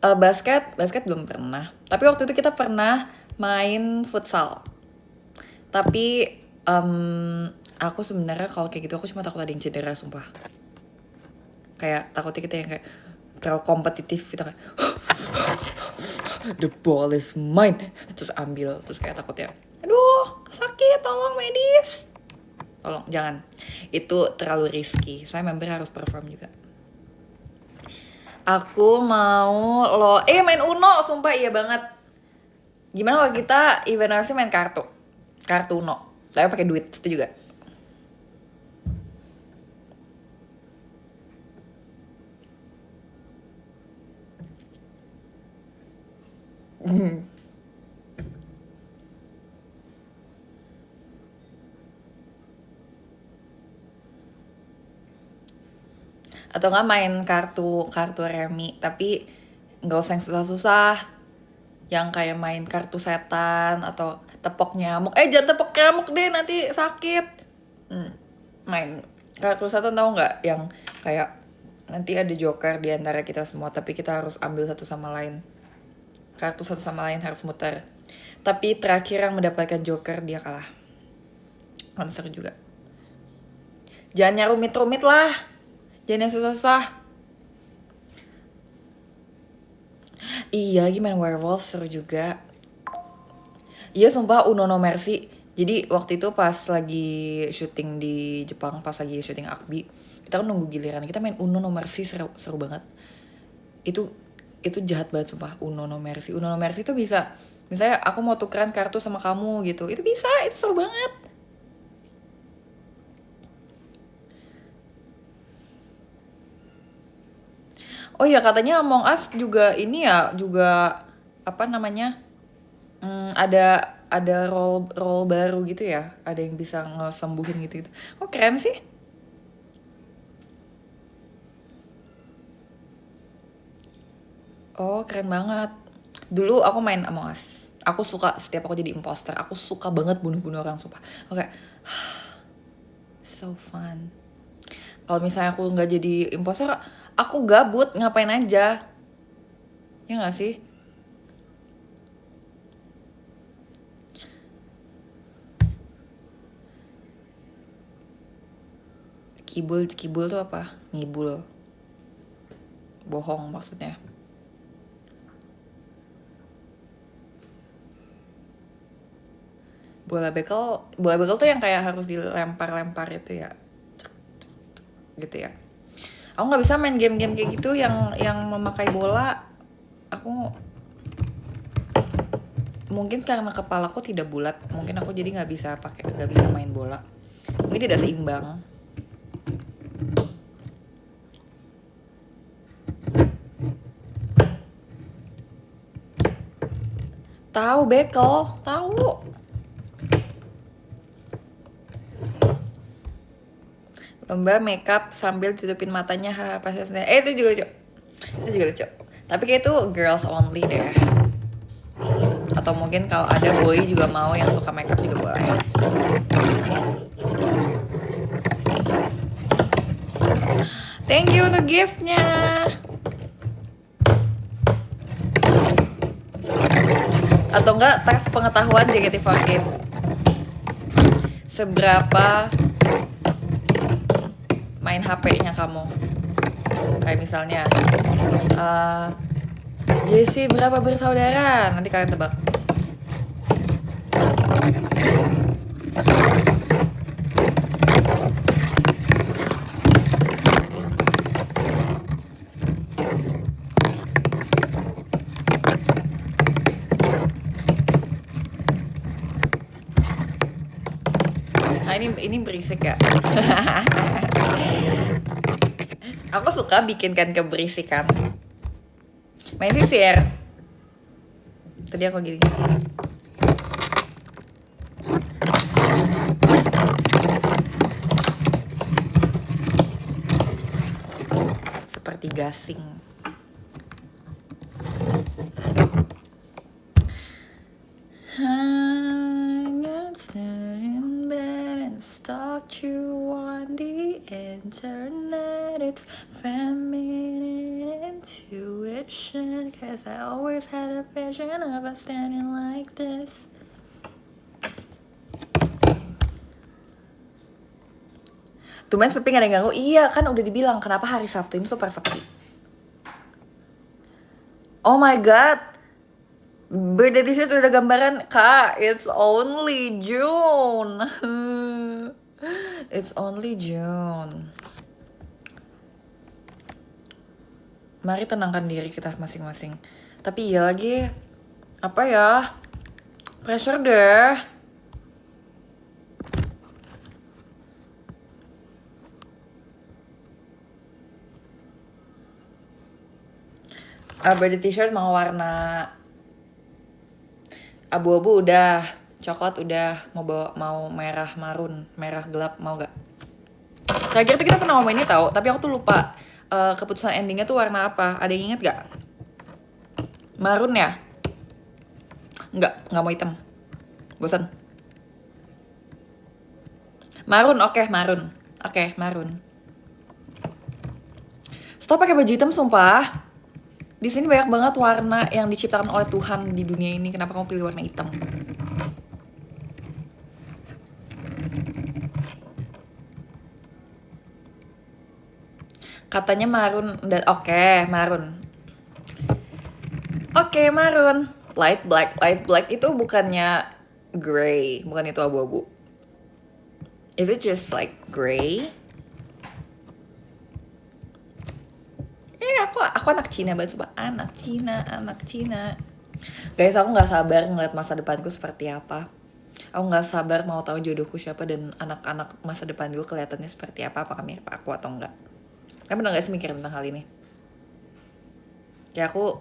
Basket belum pernah. Tapi waktu itu kita pernah main futsal. Tapi aku sebenarnya kalau kayak gitu aku cuma takut ada yang cedera sumpah. Kayak takutnya kita yang kayak terlalu kompetitif, kita kayak the ball is mine, terus ambil, terus kayak takutnya aduh sakit, tolong medis, tolong jangan, itu terlalu risky. Soalnya member harus perform juga. Aku mau main Uno, sumpah iya banget. Gimana kalau kita event harusnya main kartu Uno, tapi pakai duit itu juga. Atau nggak main kartu remi, tapi nggak usah yang susah-susah, yang kayak main kartu setan atau tepok nyamuk. Jangan tepok nyamuk deh, nanti sakit. Main kartu setan, tahu nggak, yang kayak nanti ada joker di antara kita semua, tapi kita harus ambil satu sama lain. Kartu satu sama lain harus muter, tapi terakhir yang mendapatkan joker dia kalah. Konser juga. Jangan yang rumit-rumit lah, jangan yang susah-susah. Iya, gimana werewolf seru juga. Iya sumpah, Uno no Mercy. Jadi waktu itu pas lagi syuting di Jepang, pas lagi syuting Akbi, kita kan nunggu giliran, kita main Uno no Mercy, seru banget. Itu jahat banget sumpah. Uno no Mercy itu bisa, misalnya aku mau tukeran kartu sama kamu gitu, itu bisa, itu seru banget. Oh iya, katanya Among Us juga ini ya, juga apa namanya, ada role baru gitu ya, ada yang bisa ngesembuhin gitu. Oh keren sih. Oh keren banget. Dulu aku main Among Us, aku suka, setiap aku jadi imposter aku suka banget bunuh orang sumpah. Oke, so fun. Kalau misalnya aku nggak jadi imposter, aku gabut ngapain aja, ya nggak sih? Kibul tuh apa? Ngibul, bohong maksudnya. Bola bekel tuh yang kayak harus dilempar itu ya, gitu ya. Aku nggak bisa main game-game kayak gitu yang memakai bola. Aku mungkin karena kepalaku tidak bulat, mungkin aku jadi nggak bisa main bola, mungkin tidak seimbang. Tahu bekel, tahu. Lomba makeup sambil tutupin matanya, pasti itu juga lucu. Tapi kayak itu girls only deh. Atau mungkin kalau ada boy juga mau yang suka makeup juga boleh. Thank you untuk giftnya. Atau enggak tes pengetahuan JKT48. Seberapa main HP-nya kamu? Kayak misalnya Jessie berapa bersaudara? Nanti kalian tebak. Nah, ini berisik ya. Aku suka bikinkan keberisikan. Main sisir. Tadi aku gini. Seperti gasing. Stalked you on the internet. It's feminine intuition, 'cause I always had a vision of us standing like this. Tumben sepi gak ada yang ganggu. Iya kan udah dibilang kenapa hari Sabtu ini super sepi. Oh my god, birthday t-shirt udah gambaran. Kak, it's only June. It's only June. Mari tenangkan diri kita masing-masing. Tapi iya lagi, apa ya, pressure deh. Birthday t-shirt mau warna abu-abu udah, coklat udah, mau merah marun, merah gelap mau gak? Terakhir tuh kita pernah ngomong ini tahu, tapi aku tuh lupa keputusan endingnya tuh warna apa. Ada yang inget gak? Marun ya? Nggak mau hitam. Bosan. Marun, oke, marun. Oke, marun. Stop pakai baju hitam sumpah. Di sini banyak banget warna yang diciptakan oleh Tuhan di dunia ini. Kenapa kamu pilih warna hitam? Katanya marun dan oke, marun. Oke, marun. Light black itu bukannya gray, bukan itu abu-abu. Is it just like gray? Aku anak Cina banget, sumpah. Anak Cina. Guys, aku nggak sabar ngeliat masa depanku seperti apa. Aku nggak sabar mau tahu jodohku siapa dan anak-anak masa depan gue kelihatannya seperti apa, apakah mirip aku atau enggak. Kamu pernah nggak sih mikir tentang hal ini? Ya aku,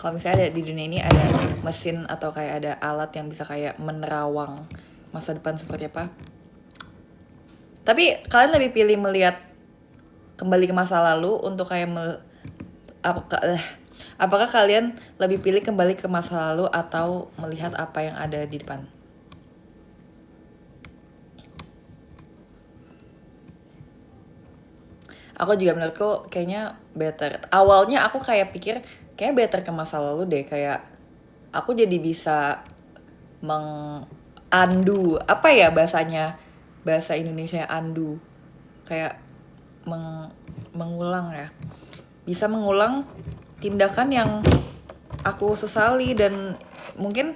kalau misalnya ada di dunia ini ada mesin atau kayak ada alat yang bisa kayak menerawang masa depan seperti apa. Tapi kalian lebih pilih melihat kembali ke masa lalu untuk kayak apakah kalian lebih pilih kembali ke masa lalu atau melihat apa yang ada di depan? Aku juga menurutku kayaknya better. Awalnya aku kayak pikir kayak better ke masa lalu deh, kayak aku jadi bisa mengundo, apa ya bahasanya, bahasa Indonesia undo, kayak mengulang ya, bisa mengulang tindakan yang aku sesali dan mungkin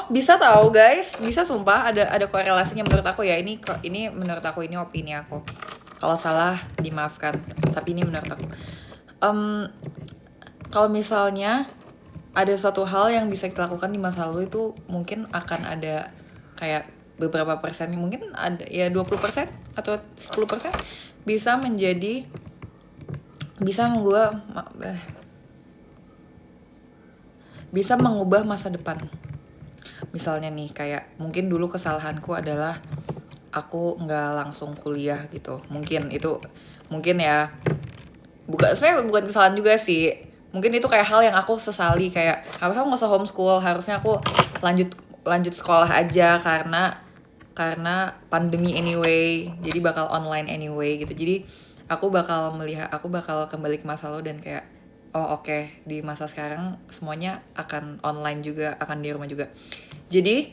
bisa tahu guys, bisa sumpah ada korelasinya menurut aku ya. Ini menurut aku, ini opini aku. Kalau salah dimaafkan, tapi ini menurut aku. Kalau misalnya ada suatu hal yang bisa kita lakukan di masa lalu itu mungkin akan ada kayak beberapa persen, mungkin ada ya 20% atau 10% bisa menjadi bisa mengubah masa depan. Misalnya nih kayak mungkin dulu kesalahanku adalah aku nggak langsung kuliah gitu. Mungkin ya sebenarnya bukan kesalahan juga sih. Mungkin itu kayak hal yang aku sesali, kayak harusnya aku nggak usah homeschool, harusnya aku lanjut sekolah aja karena pandemi anyway, jadi bakal online anyway gitu. Jadi aku bakal kembali ke masa lalu dan kayak oke, di masa sekarang semuanya akan online juga, akan di rumah juga. Jadi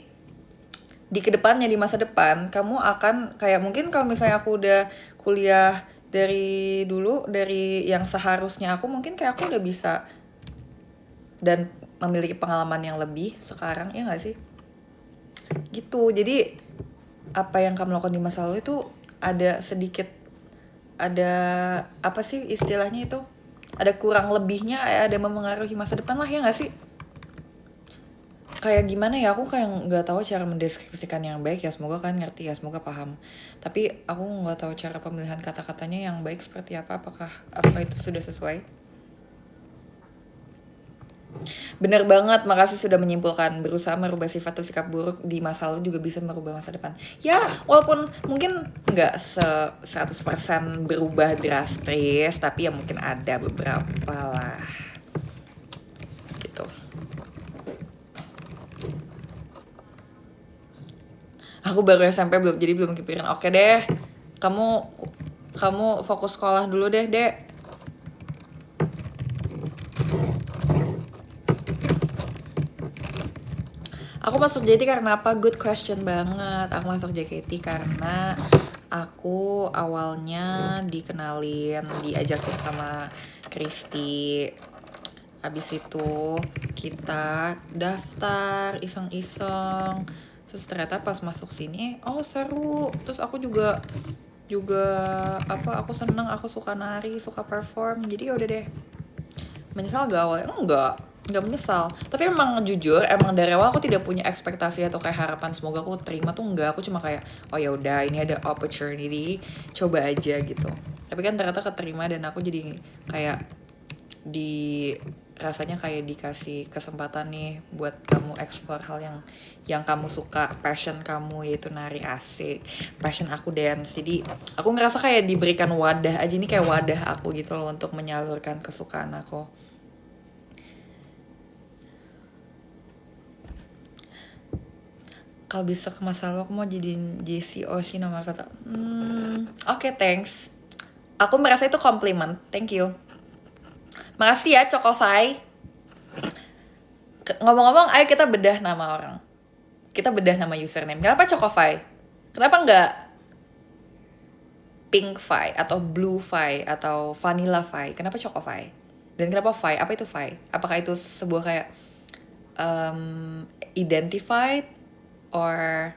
di kedepannya, di masa depan kamu akan kayak mungkin kalau misalnya aku udah kuliah dari dulu, dari yang seharusnya aku, mungkin kayak aku udah bisa dan memiliki pengalaman yang lebih sekarang, ya nggak sih? Gitu. Jadi apa yang kamu lakukan di masa lalu itu ada apa sih istilahnya itu, ada kurang lebihnya, ada memengaruhi masa depan lah, ya nggak sih? Kayak gimana ya, aku kayak nggak tahu cara mendeskripsikan yang baik ya, semoga kan ngerti ya, semoga paham. Tapi aku nggak tahu cara pemilihan kata-katanya yang baik seperti apakah itu sudah sesuai. Bener banget, makasih sudah menyimpulkan. Berusaha merubah sifat atau sikap buruk di masa lalu juga bisa merubah masa depan. Ya, walaupun mungkin nggak 100% berubah drastis, tapi ya mungkin ada beberapa lah. Gitu. Aku baru SMP jadi belum kepikiran. Oke deh, kamu fokus sekolah dulu deh, Dek. Aku masuk JKT karena apa? Good question banget. Aku masuk JKT karena aku awalnya diajakin sama Kristi. Habis itu kita daftar iseng-iseng. Terus ternyata pas masuk sini, seru. Terus aku juga aku seneng, aku suka nari, suka perform. Jadi udah deh. Menyesal gak awalnya? Enggak menyesal. Tapi emang jujur, emang dari awal aku tidak punya ekspektasi atau kayak harapan semoga aku terima tuh enggak. Aku cuma kayak ya udah, ini ada opportunity, coba aja gitu. Tapi kan ternyata keterima dan aku jadi kayak rasanya kayak dikasih kesempatan nih buat kamu explore hal yang kamu suka, passion kamu yaitu nari. Asik. Passion aku dance. Jadi aku ngerasa kayak diberikan wadah aja, ini kayak wadah aku gitu loh untuk menyalurkan kesukaan aku. Kalau bisa ke masa lalu aku mau jadiin Jessie Oshi nomor 1. Oke, thanks. Aku merasa itu compliment. Thank you. Makasih ya Chocofy. Ngomong-ngomong, ayo kita bedah nama orang. Kita bedah nama username. Kenapa Chocofy? Kenapa enggak Pinkfy atau Bluefy atau Vanillafy? Kenapa Chocofy? Dan kenapa Fy? Apa itu Fy? Apakah itu sebuah kayak identified or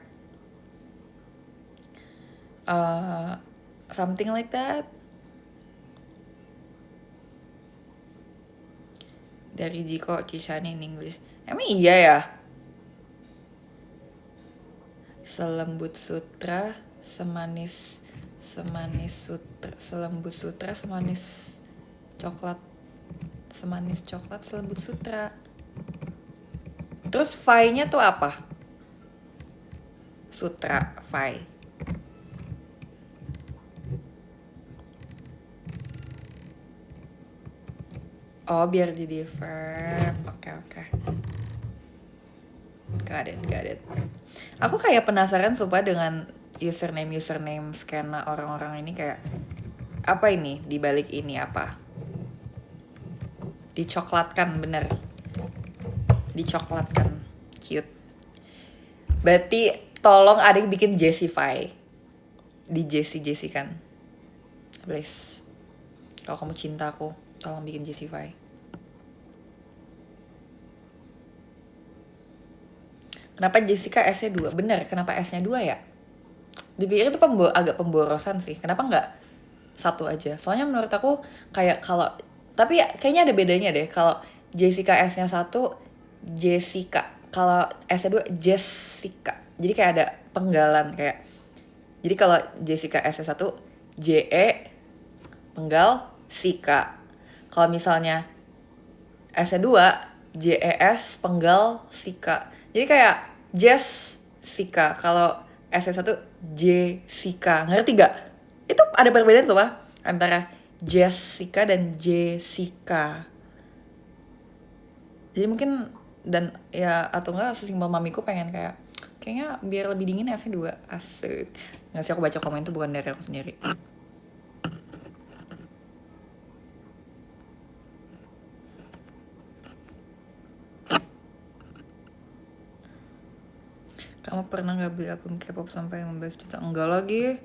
something like that? Dari Jiko Cishani in English. Emang iya ya? Selembut sutra, semanis sutra, selembut sutra, semanis coklat, selembut sutra. Terus Fy-nya tuh apa? Sutra, Fy. Biar jadi verb. Oke. Got it. Aku kayak penasaran sumpah dengan username skena orang-orang ini, kayak apa ini dibalik ini, apa? Dicoklatkan, bener. Dicoklatkan. Cute. Berarti tolong ada yang bikin Jessify. Di Jessie kan. Please. Kalau kamu cinta aku, tolong bikin Jessify. Kenapa Jessica S-nya 2? Bener, kenapa S-nya 2 ya? Dipikir itu agak pemborosan sih. Kenapa nggak 1 aja? Soalnya menurut aku kayak tapi kayaknya ada bedanya deh. Kalau Jessica S-nya 1 Jessica. Kalau S-nya 2 Jessica. Jadi kayak ada penggalan kayak. Jadi kalau Jessica S-nya 1 JE penggal Sika. Kalau misalnya S-nya 2 JES penggal Sika. Jadi kayak Jessica. Kalau S-nya 1 Jessica. Ngerti gak? Itu ada perbedaan tuh, Pak, antara Jessica dan Jessica. Jadi mungkin dan ya atau enggak sesimpel mamiku pengen kayaknya biar lebih dingin S-nya 2. Asik. Nggak sih, aku baca komen itu bukan dari aku sendiri. Kamu pernah gak beli album K-pop sampai 15 juta? Enggak lagi.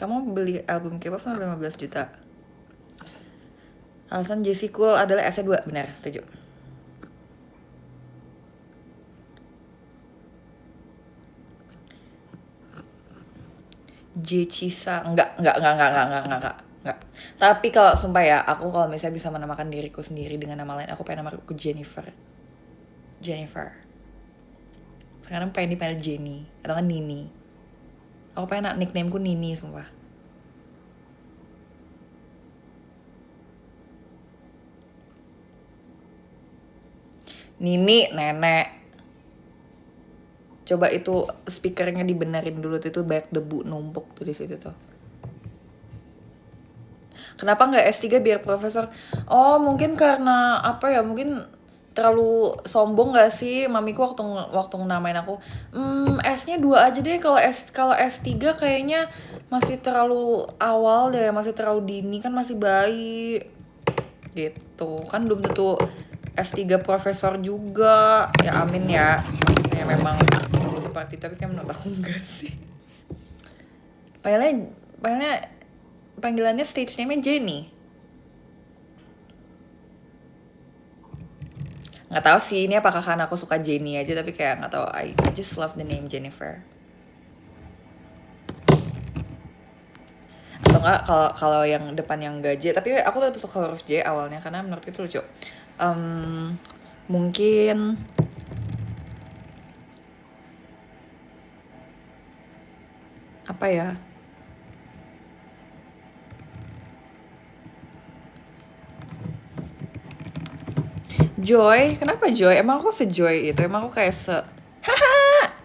Kamu beli album K-pop sampai 15 juta? Alasan Jessie Cool adalah S-nya 2. Benar, setuju. Jechisa. Enggak. Tapi kalau sumpah ya, aku kalau misalnya bisa menamakan diriku sendiri dengan nama lain, aku pengen namaku Jennifer. Sekarang pengen dipanggil Jenny atau kan Nini. Aku pengen nicknameku Nini, sumpah. Nini, nenek. Coba itu speakernya dibenerin dulu tuh, banyak debu numpuk tuh di situ tuh. Kenapa nggak S3 biar profesor? Oh, mungkin karena apa ya? Mungkin terlalu sombong gak sih mamiku waktu namain aku. S-nya 2 aja deh. Kalau S3 kayaknya masih terlalu awal deh, masih terlalu dini, kan masih bayi. Gitu. Kan belum tentu S3 profesor juga. Ya amin ya. Ya memang seperti, tapi kan menurut aku enggak sih. Panggilannya stage name-nya Jenny. Nggak tahu sih ini apakah karena aku suka Jenny aja, tapi kayak nggak tahu, I just love the name Jennifer. Atau nggak kalau yang depan yang enggak J, tapi aku tetap suka huruf J awalnya karena menurut itu lucu. Mungkin apa ya? Joy, kenapa Joy? Emang aku sejoy itu? Emang aku kayak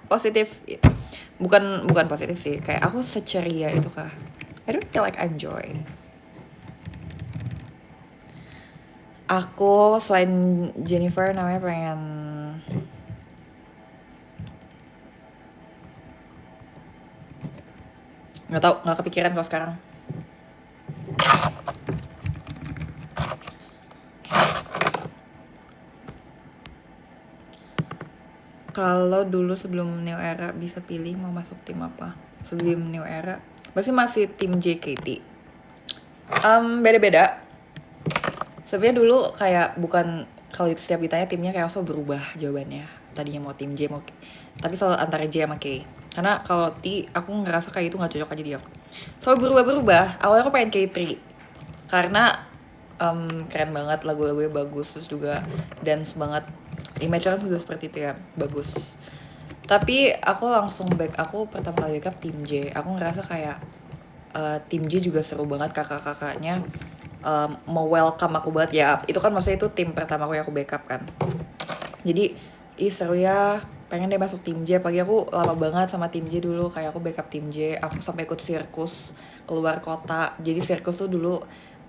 positif? Bukan positif sih, kayak aku seceria itu kah? I don't feel like I'm Joy. Aku selain Jennifer namanya pengen nggak tahu, nggak kepikiran kalau sekarang. Kalau dulu sebelum New Era bisa pilih mau masuk tim apa? Sebelum New Era masih tim JKT. Beda-beda. Sebenarnya dulu kayak bukan, kalau setiap ditanya timnya kayak selalu berubah jawabannya. Tadinya mau tim J, tapi selalu antara J sama K. Karena kalau T aku ngerasa kayak itu nggak cocok aja di aku. Selalu berubah. Awalnya aku pengen K3 karena keren banget, lagu-lagunya bagus, terus juga dance banget. Image kan sudah seperti itu ya, bagus. Tapi aku pertama kali backup tim J. Aku ngerasa kayak tim J juga seru banget, kakak-kakaknya mau welcome aku banget ya. Itu kan maksudnya itu tim pertama aku yang aku backup kan. Jadi seru ya, pengen deh masuk tim J. Pagi aku lama banget sama tim J dulu, kayak aku backup tim J. Aku sampai ikut sirkus keluar kota. Jadi sirkus tuh dulu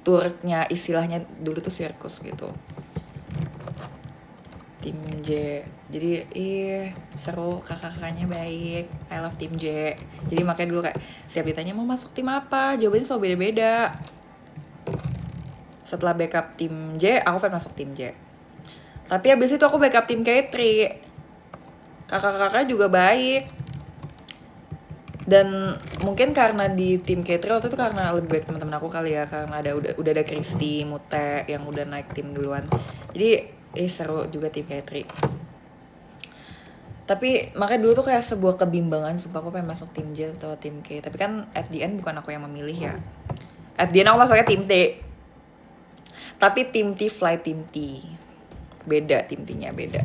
turnya, istilahnya dulu tuh sirkus gitu. Tim J. Jadi seru, kakak-kakaknya baik. I love tim J. Jadi makanya dulu kayak siap ditanya mau masuk tim apa, jawabannya selalu beda-beda. Setelah backup tim J, aku pengen masuk tim J. Tapi abis itu aku backup tim K3. Kakak-kakaknya juga baik. Dan mungkin karena di tim K3 waktu itu karena lebih baik teman-teman aku kali ya, karena udah ada Kristi, Mute yang udah naik tim duluan. Jadi seru juga tim K3. Tapi makanya dulu tuh kayak sebuah kebimbangan, sumpah aku pengen masuk tim J atau tim K. Tapi kan at the end bukan aku yang memilih ya. At the end aku masuknya tim T. Tapi tim T fly tim T. beda, tim T-nya beda.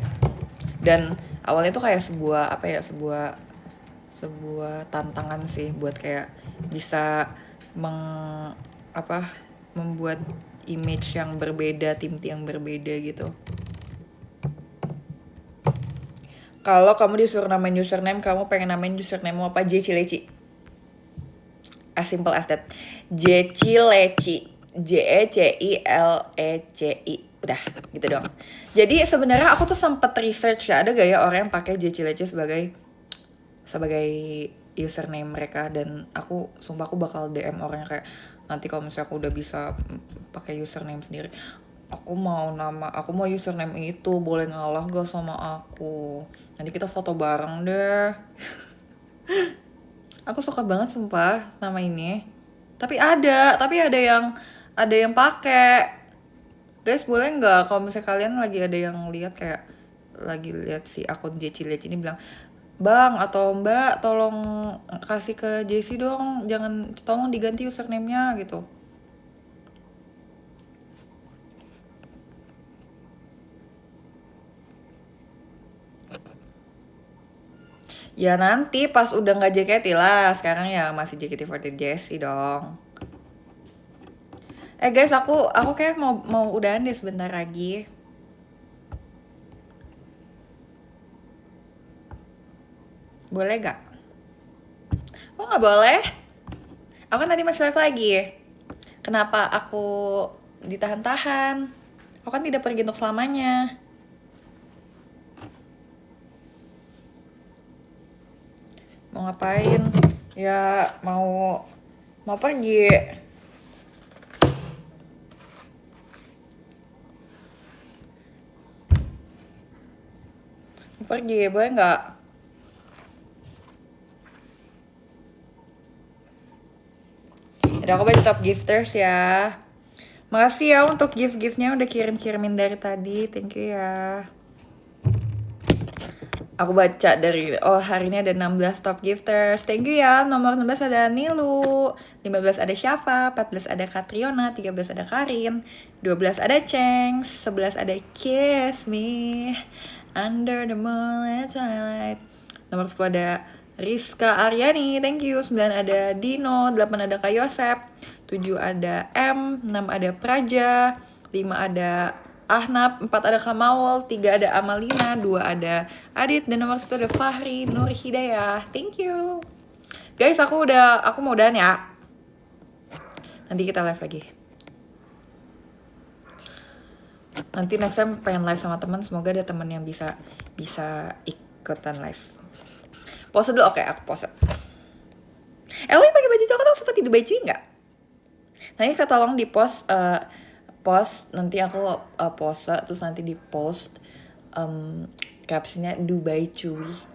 Dan awalnya tuh kayak sebuah apa ya, sebuah tantangan sih buat kayak bisa membuat image yang berbeda, tim T yang berbeda gitu. Kalau kamu disuruh namain username, kamu pengen namain username apa? Jecileci. As simple as that. Jecileci. Jecileci. Udah, gitu dong. Jadi sebenarnya aku tuh sempet research ya, ada gak ya orang yang pakai Jecileci sebagai username mereka, dan sumpah aku bakal DM orangnya kayak, nanti kalau misalnya aku udah bisa pakai username sendiri, aku mau username itu, boleh ngalah gak sama aku, nanti kita foto bareng deh. Aku suka banget sumpah nama ini. Tapi ada yang pakai. Guys, boleh nggak kalau misalnya kalian lagi ada yang lihat kayak lagi lihat si akun Jecileci ini bilang, Bang atau Mbak tolong kasih ke Jessie dong, tolong diganti username-nya gitu. Ya nanti pas udah nggak JKT lah, sekarang ya masih JKT48 Jessie dong. Guys, aku kayak mau udahan deh sebentar lagi. Boleh gak? Kok gak boleh? Aku nanti masih live lagi. Kenapa aku ditahan-tahan? Aku kan tidak pergi untuk selamanya. Mau ngapain? Ya mau pergi. Mau pergi, boleh nggak? Udah, aku bagi top gifters ya. Makasih ya untuk gift-giftnya udah kirimin dari tadi. Thank you ya. Aku baca dari, hari ini ada 16 top gifters. Thank you ya. Nomor 16 ada Nilu, 15 ada Syafa, 14 ada Katriona, 13 ada Karin, 12 ada Cengs, 11 ada Kiss Me, Under the Moonlit Twilight. Nomor 10 ada Rizka Aryani, thank you. 9 ada Dino, 8 ada Kak Yosep, 7 ada M, 6 ada Praja, 5 ada Ahnab, 4 ada Kamawal, 3 ada Amalina, 2 ada Adit, dan nomor 1 ada Fahri Nur Hidayah. Thank you. Guys, aku mau udahan ya. Nanti kita live lagi. Nanti next time pengen live sama teman, semoga ada teman yang bisa ikutan live. Pose dulu, oke, aku pose. Lo pakai baju coklat, aku seperti dibajuin nggak? Nanti kita tolong di post nanti aku pose, terus nanti di post captionnya Dubai Cuy.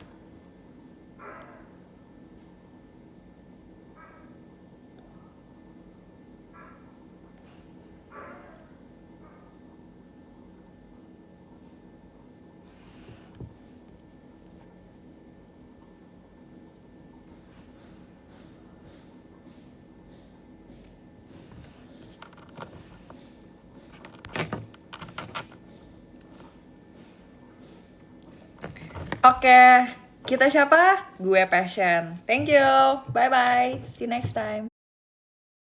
Oke, kita siapa? Gue Passion. Thank you. Bye-bye. See you next time.